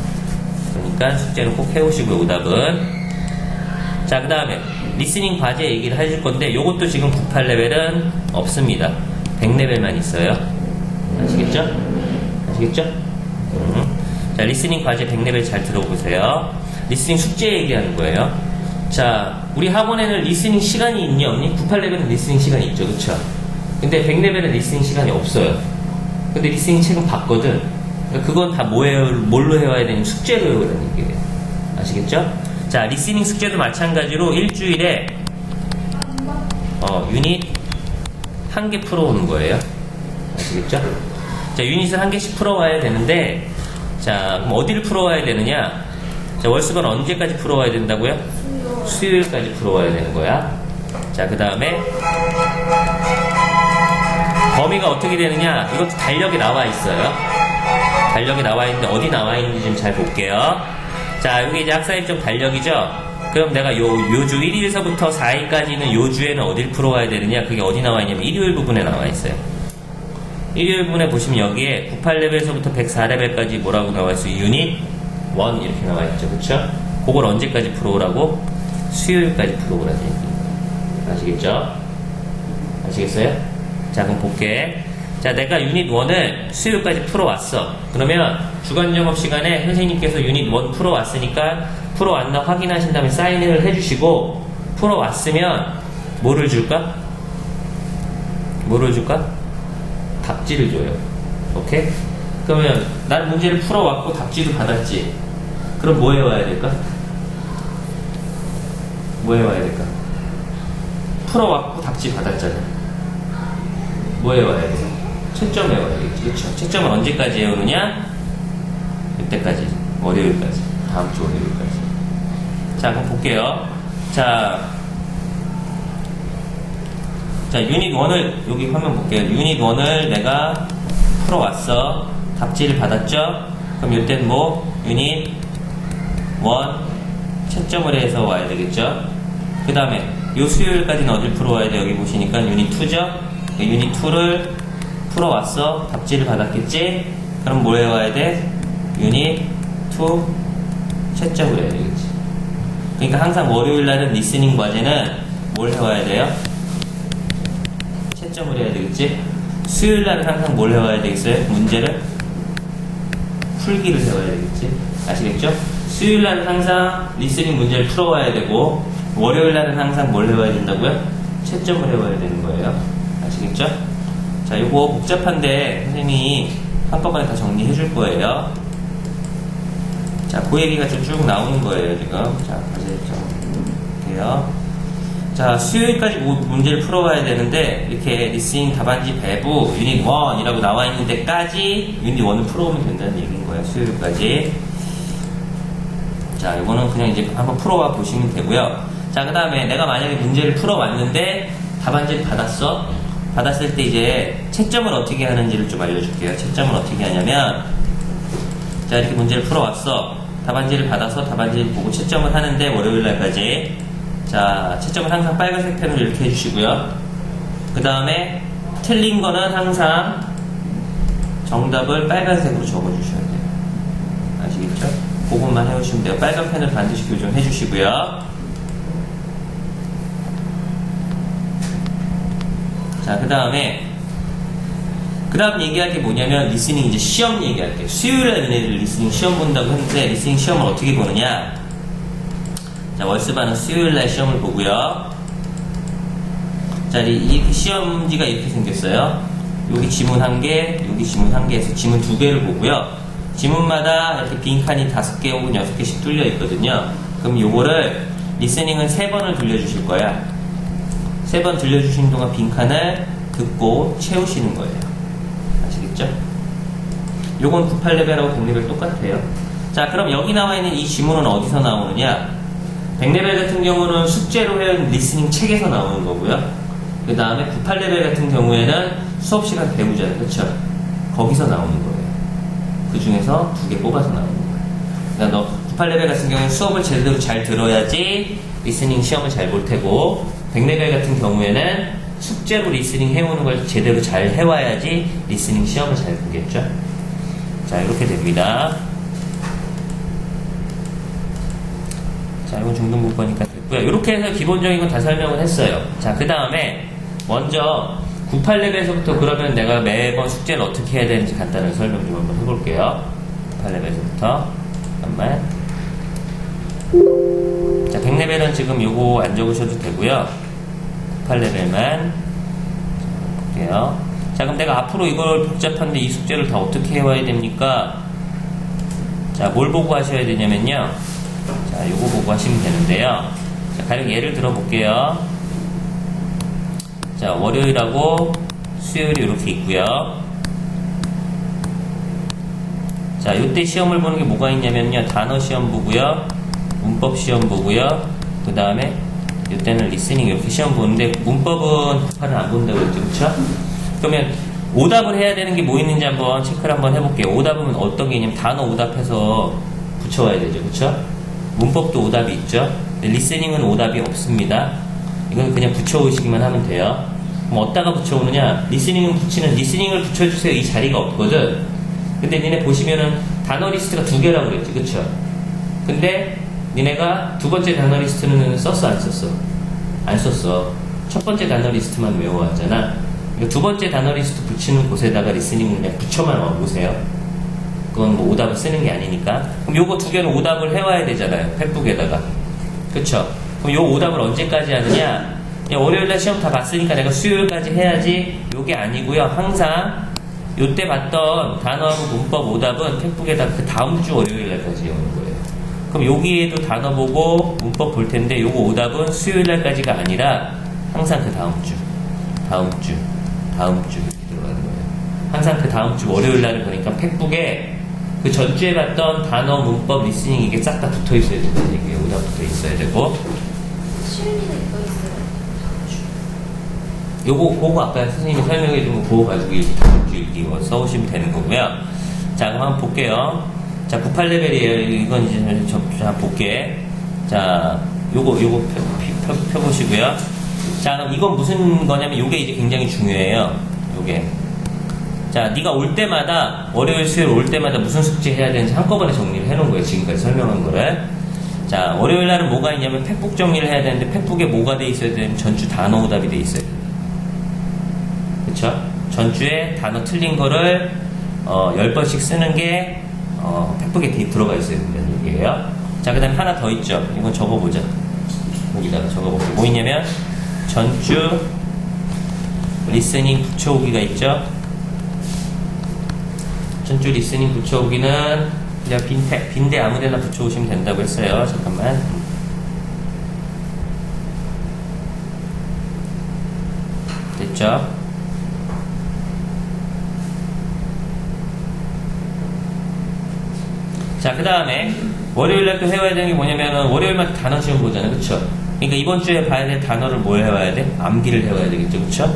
S1: 그러니까 숙제는 꼭 해오시고요, 오답은. 자, 그 다음에 리스닝 과제 얘기를 해줄 건데 요것도 지금 98레벨은 없습니다. 100레벨만 있어요. 아시겠죠? 아시겠죠? 자, 리스닝 과제 100레벨 잘 들어보세요. 리스닝 숙제 얘기하는 거예요. 자, 우리 학원에는 리스닝 시간이 있니 없니? 98레벨은 리스닝 시간이 있죠, 그쵸? 근데 100레벨은 리스닝 시간이 없어요. 근데 리스닝 책은 봤거든. 그건 다 뭘로 해와야 되는 숙제로 해오라는 얘기예요. 아시겠죠? 자, 리스닝 숙제도 마찬가지로 일주일에 유닛 1개 풀어오는 거예요. 아시겠죠? 자, 유닛을 1개씩 풀어와야 되는데, 자, 그럼 어디를 풀어와야 되느냐? 자, 월수건 언제까지 풀어와야 된다고요? 수요일까지 풀어와야 되는 거야. 자, 그 다음에 범위가 어떻게 되느냐? 이것도 달력에 나와 있어요. 달력에 나와 있는데 어디 나와 있는지 좀 잘 볼게요. 자, 여기 이제 학사 일정 달력이죠? 그럼 내가 요주 1일서부터 4일까지는 요주에는 어딜 풀어와야 되느냐? 그게 어디 나와 있냐면 일요일 부분에 나와 있어요. 일요일 부분에 보시면 여기에 98레벨에서부터 104레벨까지 뭐라고 나와 있어요? 유닛 1 이렇게 나와 있죠. 그쵸? 그걸 언제까지 풀어오라고? 수요일까지 풀어오라는 얘기. 아시겠죠? 아시겠어요? 자, 그럼 볼게. 자, 내가 유닛 1을 수요일까지 풀어왔어. 그러면 주간 점업 시간에 선생님께서 유닛 1 풀어왔으니까 풀어왔나 확인하신 다음에 사인을 해주시고 풀어왔으면 뭐를 줄까? 뭐를 줄까? 답지를 줘요. 오케이? 그러면 난 문제를 풀어왔고 답지도 받았지. 그럼 뭐 해와야 될까? 뭐 해와야 될까? 풀어왔고 답지 받았잖아. 뭐 해와야 돼? 채점 해와야 되겠지. 그쵸? 채점은 언제까지 해오느냐? 이때까지. 월요일까지. 다음 주 월요일까지. 자, 그럼 볼게요. 자, 유닛 1을, 여기 화면 볼게요. 유닛 1을 내가 풀어왔어. 답지를 받았죠? 그럼 이때는 뭐? 유닛 1 채점을 해서 와야 되겠죠? 그 다음에 요 수요일까지는 어딜 풀어와야 돼? 여기 보시니까 유닛 2죠? 유닛 2를 풀어왔어. 답지를 받았겠지? 그럼 뭘 해와야 돼? 유닛 2 채점을 해야 되겠지. 그러니까 항상 월요일날은 리스닝 과제는 뭘 해와야 돼요? 채점을 해야 되겠지? 수요일날은 항상 뭘 해와야 되겠어요? 문제를 풀기를 해와야 되겠지? 아시겠죠? 수요일날은 항상 리스닝 문제를 풀어와야 되고 월요일날은 항상 뭘 해와야 된다고요? 채점을 해와야 되는 거예요. 아시겠죠? 자, 요거 복잡한데 선생님이 한꺼번에 다 정리해 줄 거예요. 자, 그 얘기가 좀 쭉 나오는 거예요, 지금. 자, 과제 좀 볼게요. 자, 수요일까지 문제를 풀어봐야 되는데, 이렇게 리스닝 답안지 배부, 유닛 1이라고 나와 있는 데까지 유닛 1을 풀어오면 된다는 얘기인 거예요, 수요일까지. 자, 이거는 그냥 이제 한번 풀어와 보시면 되고요. 자, 그 다음에 내가 만약에 문제를 풀어왔는데, 답안지를 받았어? 받았을 때 이제 채점을 어떻게 하는지를 좀 알려줄게요. 채점을 어떻게 하냐면, 자, 이렇게 문제를 풀어왔어. 답안지를 받아서 답안지를 보고 채점을 하는데, 월요일날까지. 자, 채점은 항상 빨간색 펜으로 이렇게 해주시고요. 그 다음에 틀린 거는 항상 정답을 빨간색으로 적어주셔야 돼요. 아시겠죠? 그것만 해오시면 돼요. 빨간 펜을 반드시 교정해 주시고요. 자, 그 다음 얘기할 게 뭐냐면 리스닝 이제 시험 얘기할게요. 수요일에 얘네들 리스닝 시험 본다고 했는데 리스닝 시험을 어떻게 보느냐? 자, 월스반은 수요일날 시험을 보고요. 자, 이렇게 시험지가 이렇게 생겼어요. 여기 지문 1개, 여기 지문 1개에서 지문 2개를 보고요. 지문마다 이렇게 빈칸이 5개 혹은 6개씩 뚫려 있거든요. 그럼 요거를 리스닝은 3번을 들려주실 거야. 3번 들려주시는 동안 빈칸을 듣고 채우시는 거예요. 아시겠죠? 요건 98레벨하고 100레벨 똑같아요. 자, 그럼 여기 나와 있는 이 지문은 어디서 나오느냐? 100레벨 같은 경우는 숙제로 해온 리스닝 책에서 나오는 거고요. 그 다음에 98레벨 같은 경우에는 수업시간 배우잖아요. 그쵸? 거기서 나오는 거예요. 그 중에서 2개 뽑아서 나오는 거예요. 그러니까 너 98레벨 같은 경우에는 수업을 제대로 잘 들어야지 리스닝 시험을 잘 볼 테고 100레벨 같은 경우에는 숙제로 리스닝 해오는 걸 제대로 잘 해와야지 리스닝 시험을 잘 보겠죠? 자, 이렇게 됩니다. 자, 이건 중등부 거니까 됐고요. 이렇게 해서 기본적인 건 다 설명을 했어요. 자, 그 다음에 먼저 98레벨에서부터 그러면 내가 매번 숙제를 어떻게 해야 되는지 간단하게 설명 좀 한번 해볼게요. 98레벨에서부터 잠깐만. 자, 100레벨은 지금 요거 안 적으셔도 되고요. 98레벨만 볼게요. 자, 그럼 내가 앞으로 이걸 복잡한데 이 숙제를 다 어떻게 해와야 됩니까? 자, 뭘 보고 하셔야 되냐면요. 자, 요거 보고 하시면 되는데요. 자, 가령 예를 들어 볼게요. 자, 월요일하고 수요일이 이렇게 있고요. 자, 요때 시험을 보는 게 뭐가 있냐면요. 단어 시험 보고요. 문법 시험 보고요. 그 다음에 요때는 리스닝 이렇게 시험 보는데 문법은 98은 안 본다고 했죠. 그쵸? 그러면 오답을 해야 되는 게 뭐 있는지 한번 체크를 한번 해볼게요. 오답은 어떤 게 있냐면 단어 오답해서 붙여와야 되죠. 그쵸? 문법도 오답이 있죠. 리스닝은 오답이 없습니다. 이건 그냥 붙여오시기만 하면 돼요. 그럼 어디다가 붙여오느냐? 리스닝을 붙여주세요. 이 자리가 없거든. 근데 니네 보시면은 단어 리스트가 2개라고 그랬지. 그쵸? 근데 니네가 두 번째 단어 리스트는 썼어? 안 썼어? 안 썼어. 첫 번째 단어 리스트만 외워왔잖아. 두 번째 단어 리스트 붙이는 곳에다가 리스닝을 그냥 붙여만 와보세요. 그건 뭐 오답을 쓰는 게 아니니까. 그럼 요거 2개는 오답을 해와야 되잖아요. 팩북에다가. 그쵸? 그럼 요 오답을 언제까지 하느냐? 월요일날 시험 다 봤으니까 내가 수요일까지 해야지. 요게 아니고요. 항상 요때 봤던 단어하고 문법 오답은 팩북에다가 그 다음 주 월요일날까지 오는 거예요. 그럼 여기에도 단어 보고 문법 볼 텐데 요거 오답은 수요일날까지가 아니라 항상 그 다음 주 이렇게 들어가는 거예요. 항상 그 다음 주 월요일날을 보니까 팩북에 그 전주에 봤던 단어, 문법, 리스닝 이게 싹 다 붙어 있어야 된다는 얘기예요. 오답 붙어 있어야 되고.
S2: 시윤이는 이거 있어요.
S1: 그거 아까 선생님이 설명해 준 거 그거 가지고 이거 써오시면 되는 거고요. 자, 그럼 한번 볼게요. 자, 98레벨이에요. 이건 이제 자, 볼게. 자, 요거 펴보시고요. 자, 그럼 이건 무슨 거냐면 요게 이제 굉장히 중요해요. 요게. 자, 네가 올 때마다 월요일, 수요일 올 때마다 무슨 숙제 해야 되는지 한꺼번에 정리를 해놓은 거예요. 지금까지 설명한 거를. 자, 월요일 날은 뭐가 있냐면 팩북 정리를 해야 되는데 팩북에 뭐가 돼 있어야 되냐면 전주 단어 오답이 돼 있어야 돼요. 그쵸? 전주에 단어 틀린 거를 10번씩 쓰는 게 팩북에 들어가 있어야 된다는 얘기예요. 자, 그 다음에 하나 더 있죠. 이건 적어보자. 여기다가 적어볼게요. 뭐 있냐면 전주 리스닝 붙여오기가 있죠. 전주 리스닝 붙여오기는 그냥 빈대 아무데나 붙여오시면 된다고 했어요. 잠깐만. 되겠죠? 자, 그 다음에 월요일날 또 해와야 되는 게 뭐냐면은 월요일마다 단어 시험 보잖아요. 그쵸? 그러니까 이번 주에 봐야 될 단어를 뭘 해와야 돼? 암기를 해와야 되겠죠. 그쵸?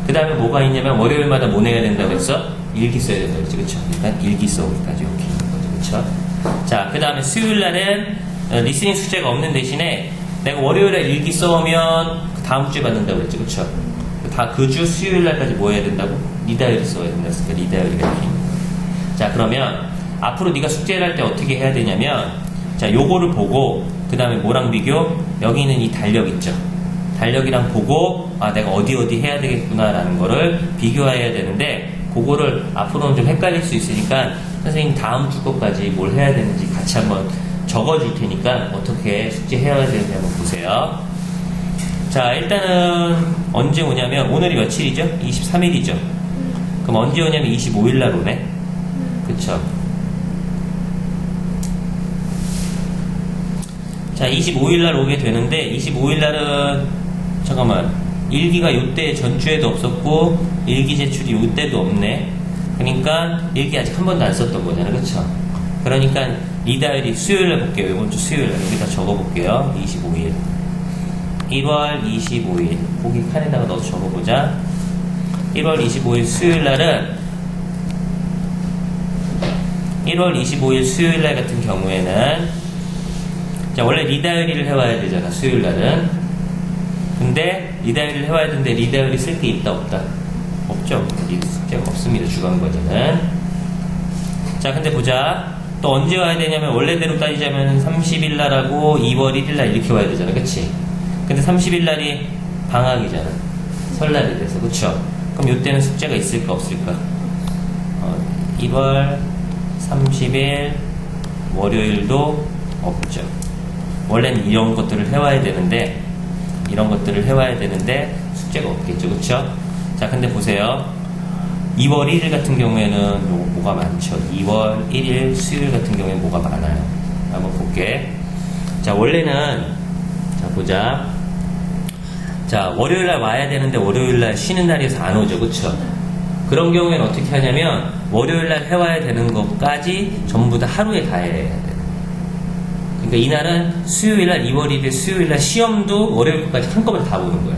S1: 그 다음에 뭐가 있냐면 월요일마다 뭐 내야 된다고 했어? 일기 써야 된다고 했죠. 그쵸? 그러니까 일기 써오기까지 이렇게 있는 거죠. 그쵸? 자, 그 다음에 수요일날은 리스닝 숙제가 없는 대신에 내가 월요일에 일기 써오면 그 다음 주에 받는다고 했죠. 그쵸? 다 그 주 수요일날까지 뭐 해야 된다고? 리다이어리 써야 된다. 그러니까 리다이어리가 이렇게 있는 거예요. 자, 그러면 앞으로 네가 숙제를 할 때 어떻게 해야 되냐면 자, 요거를 보고 그 다음에 뭐랑 비교? 여기 있는 이 달력 있죠. 달력이랑 보고 아 내가 어디 해야 되겠구나 라는 거를 비교해야 되는데 그거를 앞으로는 좀 헷갈릴 수 있으니까 선생님 다음 주 것까지 뭘 해야 되는지 같이 한번 적어줄 테니까 어떻게 숙제해야 되는지 한번 보세요. 자, 일단은 언제 오냐면 오늘이 며칠이죠? 23일이죠. 그럼 언제 오냐면 25일날 오네. 그쵸? 자, 25일날 오게 되는데 25일날은 잠깐만 일기가 요때 전주에도 없었고 일기 제출이 요때도 없네. 그러니까 일기 아직 한 번도 안 썼던 거잖아. 그쵸? 그러니까 리다이어리 수요일날 볼게요. 이번 주 수요일날 여기다 적어볼게요. 25일 1월 25일 거기 칸에다가 넣어서 적어보자. 1월 25일 수요일날은 1월 25일 수요일날 같은 경우에는 자, 원래 리다이어리를 해와야 되잖아, 수요일날은. 근데 리다이어리를 해와야 되는데 리다이어리 쓸 게 있다 없다? 없죠. 숙제가 없습니다, 주간과제는. 자, 근데 보자. 또 언제 와야 되냐면 원래대로 따지자면 30일날 하고 2월 1일날 이렇게 와야 되잖아, 그치? 근데 30일날이 방학이잖아, 설날이 돼서. 그쵸? 그럼 요때는 숙제가 있을까 없을까? 1월 30일 월요일도 없죠. 원래는 이런 것들을 해와야 되는데 숙제가 없겠죠. 그쵸? 자, 근데 보세요. 2월 1일 같은 경우에는 요거 뭐가 많죠. 2월 1일 수요일 같은 경우에는 뭐가 많아요. 한번 볼게. 자, 원래는 자, 보자. 자, 월요일날 와야 되는데 월요일날 쉬는 날이어서 안 오죠. 그쵸? 그런 경우에는 어떻게 하냐면 월요일날 해와야 되는 것까지 전부 다 하루에 다 해야 돼. 그러니까 이날은 수요일날 2월 1일 수요일날 시험도 월요일까지 한꺼번에 다 보는 거예요.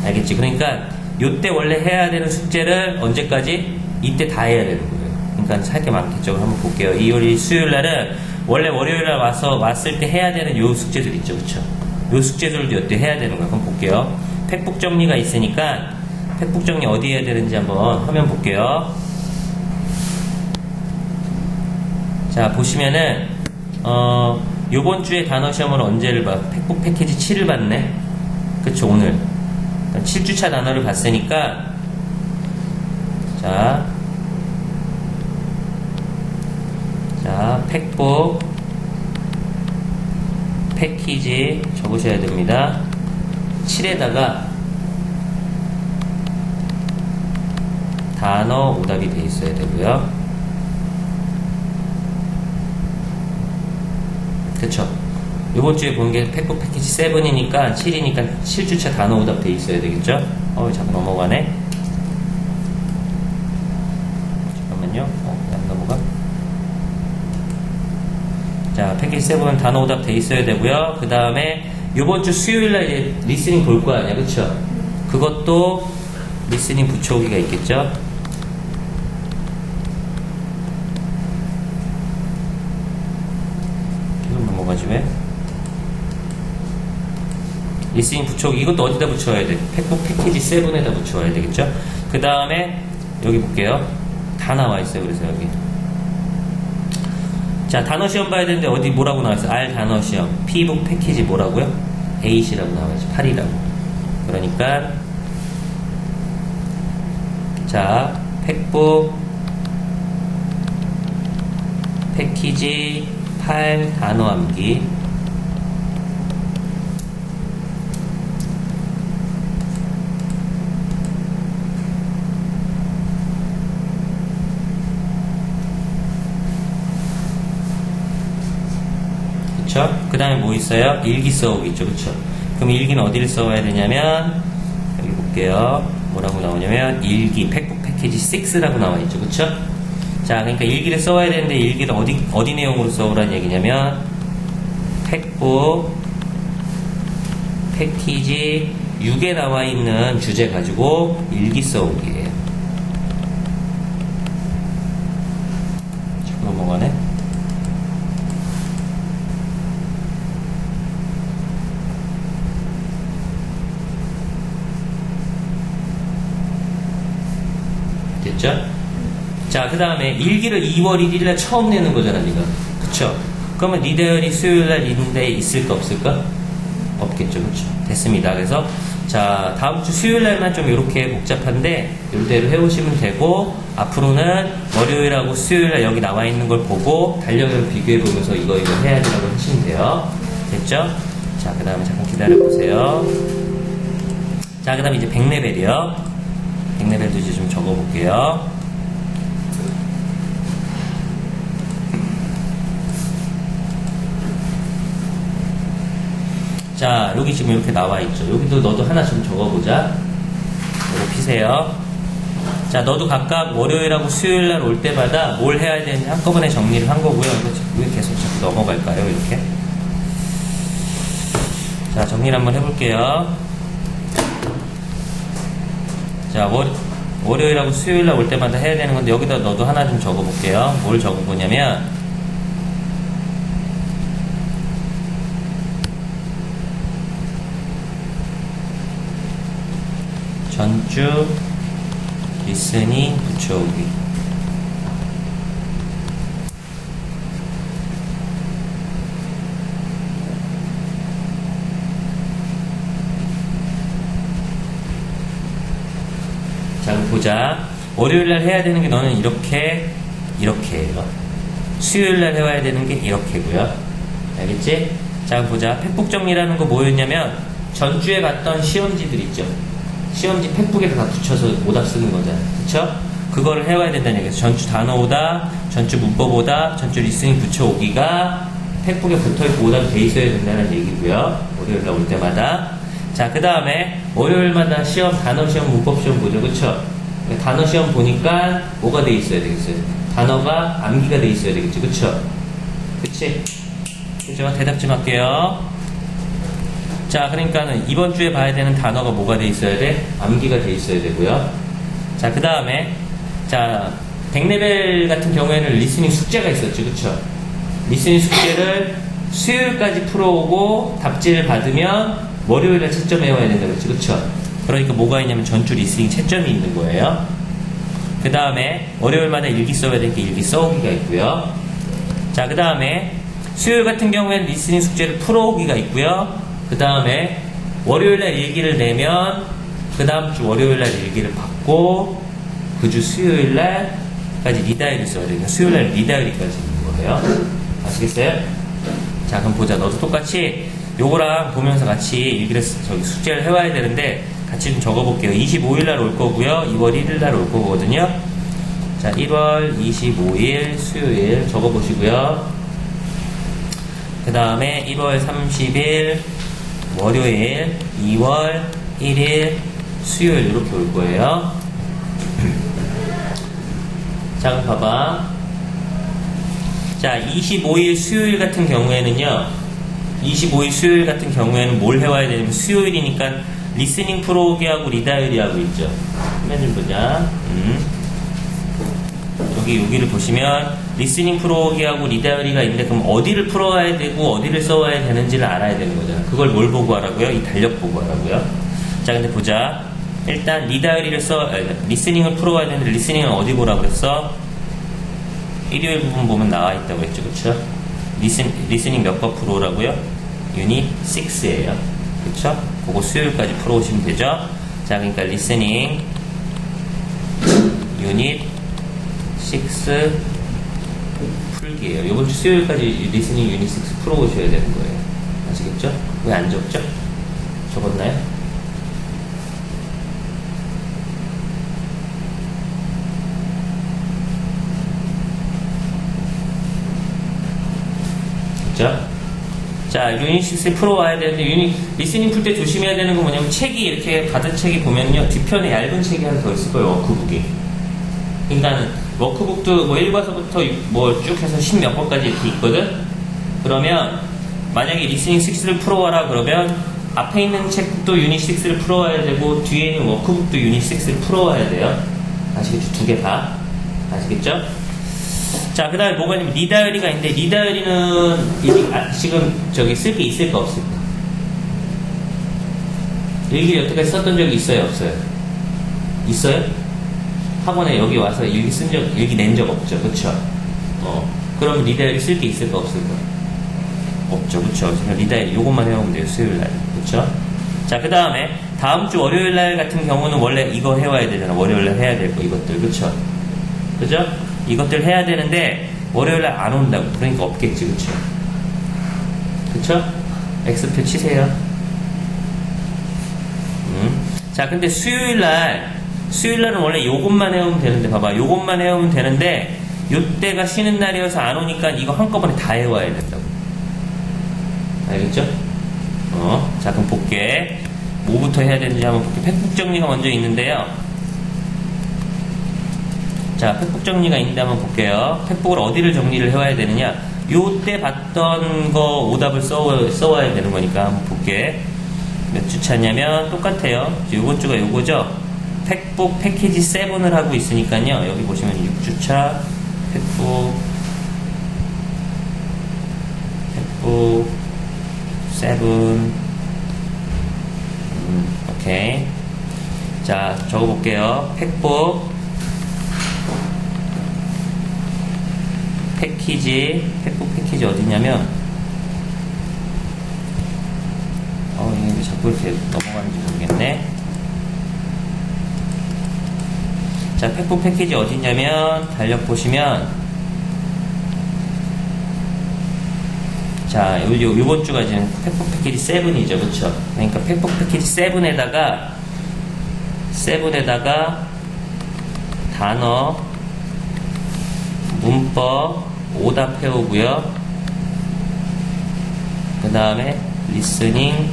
S1: 알겠지? 그러니까 요때 원래 해야 되는 숙제를 언제까지? 이때 다 해야 되는 거예요. 그러니까 할 게 많겠죠. 한번 볼게요. 2월 1일 수요일날은 원래 월요일날 왔을 때 해야 되는 요 숙제들 있죠. 그쵸? 요 숙제들도 요때 해야 되는 거예요. 그럼 볼게요. 팩북 정리가 있으니까 팩북 정리 어디 해야 되는지 한번 화면 볼게요. 자, 보시면은 요번 주에 단어 시험을 언제를 봐? 팩북 패키지 7을 봤네? 그쵸, 오늘. 7주차 단어를 봤으니까, 자, 팩북 패키지 적으셔야 됩니다. 7에다가 단어 오답이 돼 있어야 되고요. 그쵸? 요번 주에 본 게 팩북 패키지 7이니까 7이니까 7주차 단어 오답 돼 있어야 되겠죠? 자꾸 넘어가네. 잠깐만요. 안 넘어가. 자, 패키지 7은 단어 오답 돼 있어야 되고요. 그 다음에 요번 주 수요일날 이제 리스닝 볼 거 아니야, 그쵸? 그것도 리스닝 붙여오기가 있겠죠? 계속 넘어가지 왜? 리스닝 붙여오기 이것도 어디다 붙여야 돼? 팩북 패키지 7에다 붙여야 되겠죠? 그 다음에 여기 볼게요. 다 나와 있어요. 그래서 여기 자, 단어 시험 봐야 되는데 어디 뭐라고 나와있어? R 단어 시험 P북 패키지 뭐라고요? 8이라고 나와있죠. 8이라고. 그러니까 자, 팩북 패키지 8 단어 암기. 그 다음에 뭐 있어요? 일기 써오기 있죠. 그쵸? 그럼 일기는 어디를 써와야 되냐면 여기 볼게요. 뭐라고 나오냐면 일기 팩북 패키지 6라고 나와 있죠. 그쵸? 자, 그러니까 일기를 써와야 되는데 일기를 어디 내용으로 써오라는 얘기냐면 팩북 패키지 6에 나와 있는 주제 가지고 일기 써오기예요. 자꾸 넘어가네. 됐죠? 자, 그 다음에 일기를 2월 1일날 처음 내는 거잖아, 네가. 그쵸? 그러면 네 다이어리 수요일날 있는데 있을까 없을까? 없겠죠, 그쵸? 됐습니다. 그래서 자, 다음 주 수요일날만 좀 이렇게 복잡한데 이대로 해오시면 되고, 앞으로는 월요일하고 수요일날 여기 나와 있는 걸 보고 달력을 비교해 보면서 이거 해야 되라고 하시면 돼요. 됐죠? 자, 그 다음에 잠깐 기다려 보세요. 자, 그 다음에 이제 100레벨이요. 100레벨도 이제 좀 적어 볼게요. 자, 여기 지금 이렇게 나와 있죠. 여기도 너도 하나 좀 적어보자. 이거 피세요. 자, 너도 각각 월요일하고 수요일날 올 때마다 뭘 해야 되는지 한꺼번에 정리를 한 거고요. 이거 왜 계속 자꾸 넘어갈까요? 이렇게. 자, 정리를 한번 해볼게요. 자, 월요일하고 수요일날 올 때마다 해야 되는 건데 여기다 너도 하나 좀 적어볼게요. 뭘 적어보냐면 전주 리스닝 붙여오기. 자, 보자. 월요일날 해야 되는 게 너는 이렇게 해요. 수요일날 해야 되는 게 이렇게고요. 알겠지? 자, 보자. 팩북 정리라는 거 뭐였냐면 전주에 갔던 시험지들 있죠. 시험지 팩북에다 다 붙여서 오답 쓰는 거잖아요. 그쵸? 그거를 해와야 된다는 얘기예요. 전주 단어 오답, 전주 문법 오답, 전주 리스닝 붙여오기가 팩북에 붙어있고 오답이 돼 있어야 된다는 얘기고요. 월요일날 올 때마다. 자, 그 다음에 월요일마다 시험, 단어 시험, 문법 시험 보죠. 그쵸? 단어 시험 보니까 뭐가 돼 있어야 되겠어요? 단어가 암기가 돼 있어야 되겠죠. 그쵸? 그치? 그죠? 대답 좀 할게요. 자, 그러니까는 이번 주에 봐야 되는 단어가 뭐가 돼 있어야 돼? 암기가 돼 있어야 되고요. 자, 그 다음에 자, 100레벨 같은 경우에는 리스닝 숙제가 있었죠. 그쵸? 리스닝 숙제를 수요일까지 풀어오고 답지를 받으면 월요일에 채점 해와야 된다 그랬죠. 그쵸? 그러니까 뭐가 있냐면 전주 리스닝 채점이 있는 거예요. 그 다음에 월요일마다 일기 써야 되니까 일기 써오기가 있고요. 자, 그 다음에 수요일 같은 경우에는 리스닝 숙제를 풀어오기가 있고요. 그 다음에 월요일날 일기를 내면 그 다음 주 월요일날 일기를 받고 그 주 수요일날까지 리다이어리 써야 돼요. 수요일날 리다이어리까지 있는 거예요. 아시겠어요? 자, 그럼 보자. 너도 똑같이 요거랑 보면서 같이 일기를 숙제를 해와야 되는데 같이 좀 적어볼게요. 25일날 올 거고요. 2월 1일날 올 거거든요. 자, 1월 25일 수요일 적어보시고요. 그 다음에 1월 30일 월요일, 2월 1일 수요일 이렇게 올 거예요. 자, 그럼 봐봐. 자, 25일 수요일 같은 경우에는요. 25일 수요일 같은 경우에는 뭘 해와야 되냐면 수요일이니까 리스닝 프로기하고 리다이어리 하고 있죠. 화면 좀 보자. 여기를 보시면 리스닝 프로기하고 리다이어리가 있는데 그럼 어디를 풀어와야 되고 어디를 써와야 되는지를 알아야 되는 거잖아. 그걸 뭘 보고 하라고요? 이 달력 보고 하라고요. 자, 근데 보자. 일단 리다이어리를 리스닝을 풀어와야 되는데 리스닝은 어디 보라고 그랬어? 일요일 부분 보면 나와 있다고 했죠. 그쵸? 리스닝 몇 번 풀어오라고요? 유닛 6예요. 그쵸? 그거 수요일까지 풀어오시면 되죠? 자, 그러니까 리스닝 유닛 6 풀기예요. 이번 주 수요일까지 리스닝 유닛 6 풀어오셔야 되는 거예요. 아시겠죠? 왜 안 적죠? 적었나요? 그죠? 자, 자, 유닛 6 풀어와야 되는데, 리스닝 풀 때 조심해야 되는 건 뭐냐면, 책이 이렇게 받은 책이 보면요, 뒤편에 얇은 책이 하나 더 있을 거예요, 워크북이. 그러니까는, 워크북도 뭐 1과서부터 뭐 쭉 해서 10몇 권까지 이렇게 있거든? 그러면, 만약에 리스닝 6를 풀어와라 그러면, 앞에 있는 책도 유닛 6를 풀어와야 되고, 뒤에 있는 워크북도 유닛 6를 풀어와야 돼요. 아시겠죠? 두 개 다. 아시겠죠? 자, 그 다음에 뭐가 있냐면, 리다이어리가 있는데, 리다이어리는 지금 저기 쓸 게 있을까 없을까? 일기를 여태까지 썼던 적이 있어요, 없어요? 있어요? 학원에 여기 와서 일기 낸 적 없죠, 그쵸? 그럼 리다이어리 쓸 게 있을까 없을까? 없죠, 그쵸? 그냥 리다이어리 요것만 해오면 돼요, 수요일 날. 그쵸? 자, 그 다음에, 다음 주 월요일 날 같은 경우는 원래 이거 해와야 되잖아. 월요일 날 해야 될 거, 이것들. 그쵸? 그죠? 이것들 해야 되는데, 월요일 날 안 온다고. 그러니까 없겠지, 그쵸? 그쵸? X표 치세요. 자, 근데 수요일 날은 원래 요것만 해오면 되는데, 봐봐. 요것만 해오면 되는데, 요때가 쉬는 날이어서 안 오니까 이거 한꺼번에 다 해와야 된다고. 알겠죠? 자, 그럼 볼게. 뭐부터 해야 되는지 한번 볼게. 팩북 정리가 먼저 있는데요. 자, 팩북 정리가 있는데 한번 볼게요. 팩북을 어디를 정리를 해와야 되느냐? 요때 봤던 거 오답을 써와야 되는 거니까 한번 볼게. 몇 주 차냐면 똑같아요. 요번 주가 요거죠? 팩북 패키지 7을 하고 있으니까요. 여기 보시면 6주차 팩북 7 오케이. 자, 적어볼게요. 팩북 팩북 패키지 어디냐면 이게 왜 자꾸 이렇게 넘어가는지 모르겠네. 자, 팩북 패키지 어디냐면 달력 보시면 자, 요번 주가 지금 팩북 패키지 7이죠, 그쵸? 그러니까 팩북 패키지 7에다가 단어, 문법, 오답 해오고요. 그 다음에 리스닝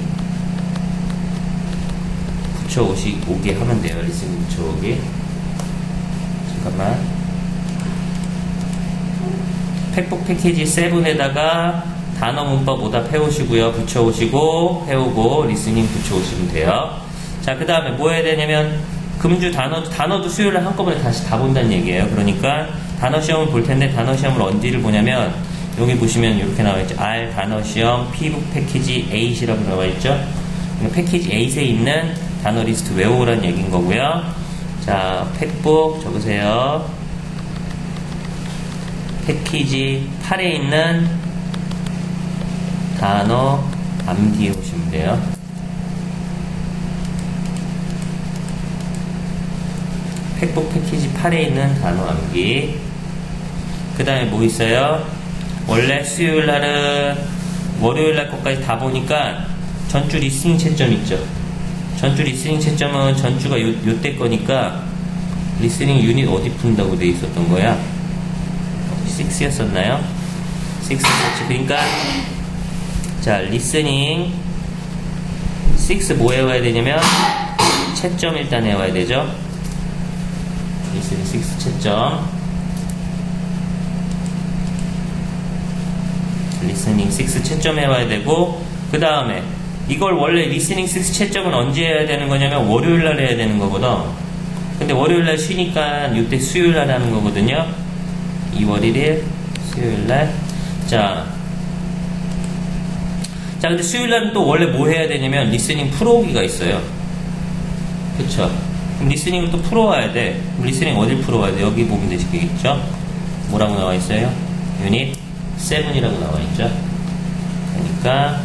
S1: 붙여오게 하면 돼요. 리스닝 붙여오기. 잠깐만. 팩북 패키지 7에다가 단어, 문법, 오답 해오시고요. 붙여오시고, 해오고, 리스닝 붙여오시면 돼요. 자, 그 다음에 뭐 해야 되냐면, 금주 단어도 수요일에 한꺼번에 다시 다 본다는 얘기예요. 그러니까, 단어 시험을 볼 텐데, 단어 시험을 언제를 보냐면, 여기 보시면 이렇게 나와있죠. R 단어 시험, P북 패키지 8이라고 나와있죠. 패키지 8에 있는 단어 리스트 외우라는 얘기인 거고요. 자, 팩북 적으세요. 패키지 8에 있는 단어 암기해 오시면 돼요. 팩북 패키지 8에 있는 단어 암기. 그 다음에 뭐 있어요? 원래 수요일 날은 월요일 날 것까지 다 보니까 전주 리스닝 채점 있죠. 전주 리스닝 채점은 전주가 요때 거니까 리스닝 유닛 어디 푼다고 돼 있었던 거야? 6였었나요? 6였었지. 그러니까 자, 리스닝 6 뭐 해와야 되냐면 채점 일단 해와야 되죠. 리스닝 6 채점. 리스닝 6 채점 해와야 되고, 그 다음에 이걸 원래 리스닝 6 채점은 언제 해야 되는 거냐면 월요일 날 해야 되는 거거든. 근데 월요일 날 쉬니까 이때 수요일 날 하는 거거든요. 2월 1일 수요일 날. 자, 근데 수요일 날은 또 원래 뭐 해야 되냐면 리스닝 풀어오기가 있어요. 그쵸? 그럼 리스닝을 또 풀어와야 돼. 그럼 리스닝 어딜 풀어와야 돼? 여기 보면 되시겠죠? 뭐라고 나와 있어요? 유닛 7이라고 나와 있죠? 그러니까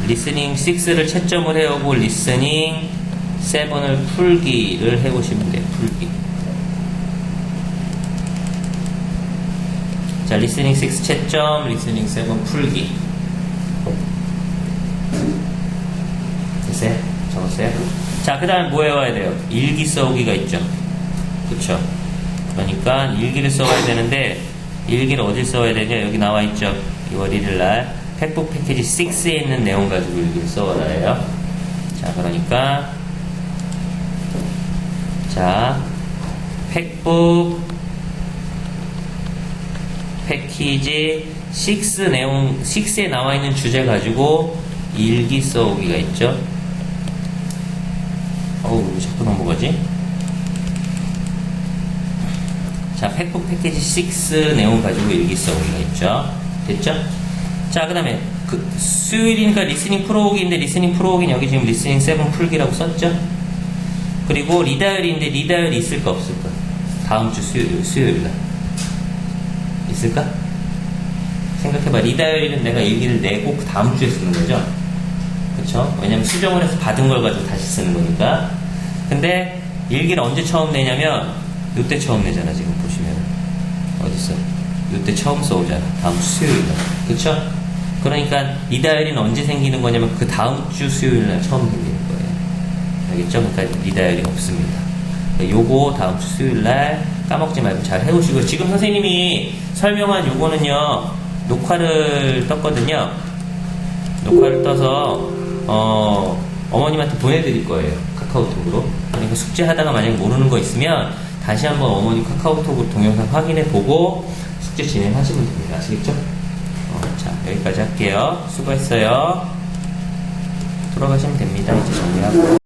S1: 리스닝 6를 채점을 해오고 리스닝 7을 풀기를 해오시면 돼요. 풀기. 자, 리스닝 6 채점, 리스닝 7 풀기. 됐어요? 적었어요? 자, 그 다음에 뭐 해와야 돼요? 일기 써오기가 있죠. 그쵸? 그러니까 일기를 써와야 되는데 일기를 어딜 써야 되냐? 여기 나와 있죠. 2월 1일 날 팩북 패키지 6에 있는 내용 가지고 일기를 써와라예요. 자, 그러니까 자, 팩북 패키지 6 내용, 6에 나와 있는 주제 가지고 일기 써오기가 있죠. 어우, 왜 자꾸 넘어가지? 자, 팩북 패키지 6 내용 가지고 일기 써오기가 있죠. 됐죠? 자, 그 다음에 수요일이니까 리스닝 프로오기인데 리스닝 프로오기는 여기 지금 리스닝 7 풀기라고 썼죠? 그리고 리다이얼인데 리다이얼이 있을까 없을까? 다음 주 수요일날 있을까? 생각해봐. 리다이얼은 내가 일기를 내고 그 다음 주에 쓰는 거죠? 그쵸? 왜냐면 수정을 해서 받은 걸 가지고 다시 쓰는 거니까. 근데 일기를 언제 처음 내냐면 요때 처음 내잖아. 지금 보시면 어딨어? 요때 처음 써오잖아. 다음 주 수요일날. 그쵸? 그러니까 리다이얼은 언제 생기는 거냐면 그 다음 주 수요일날 처음 생기는 거예요. 알겠죠? 그러니까 리다이얼이 없습니다. 요거 다음 주 수요일날 까먹지 말고 잘 해오시고, 지금 선생님이 설명한 요거는요 녹화를 떴거든요. 녹화를 떠서 어머님한테 보내드릴 거예요. 카카오톡으로. 그러니까 숙제하다가 만약에 모르는 거 있으면 다시 한번 어머님 카카오톡으로 동영상 확인해 보고 숙제 진행하시면 됩니다. 아시겠죠? 자, 여기까지 할게요. 수고했어요. 돌아가시면 됩니다. 이제 정리하고.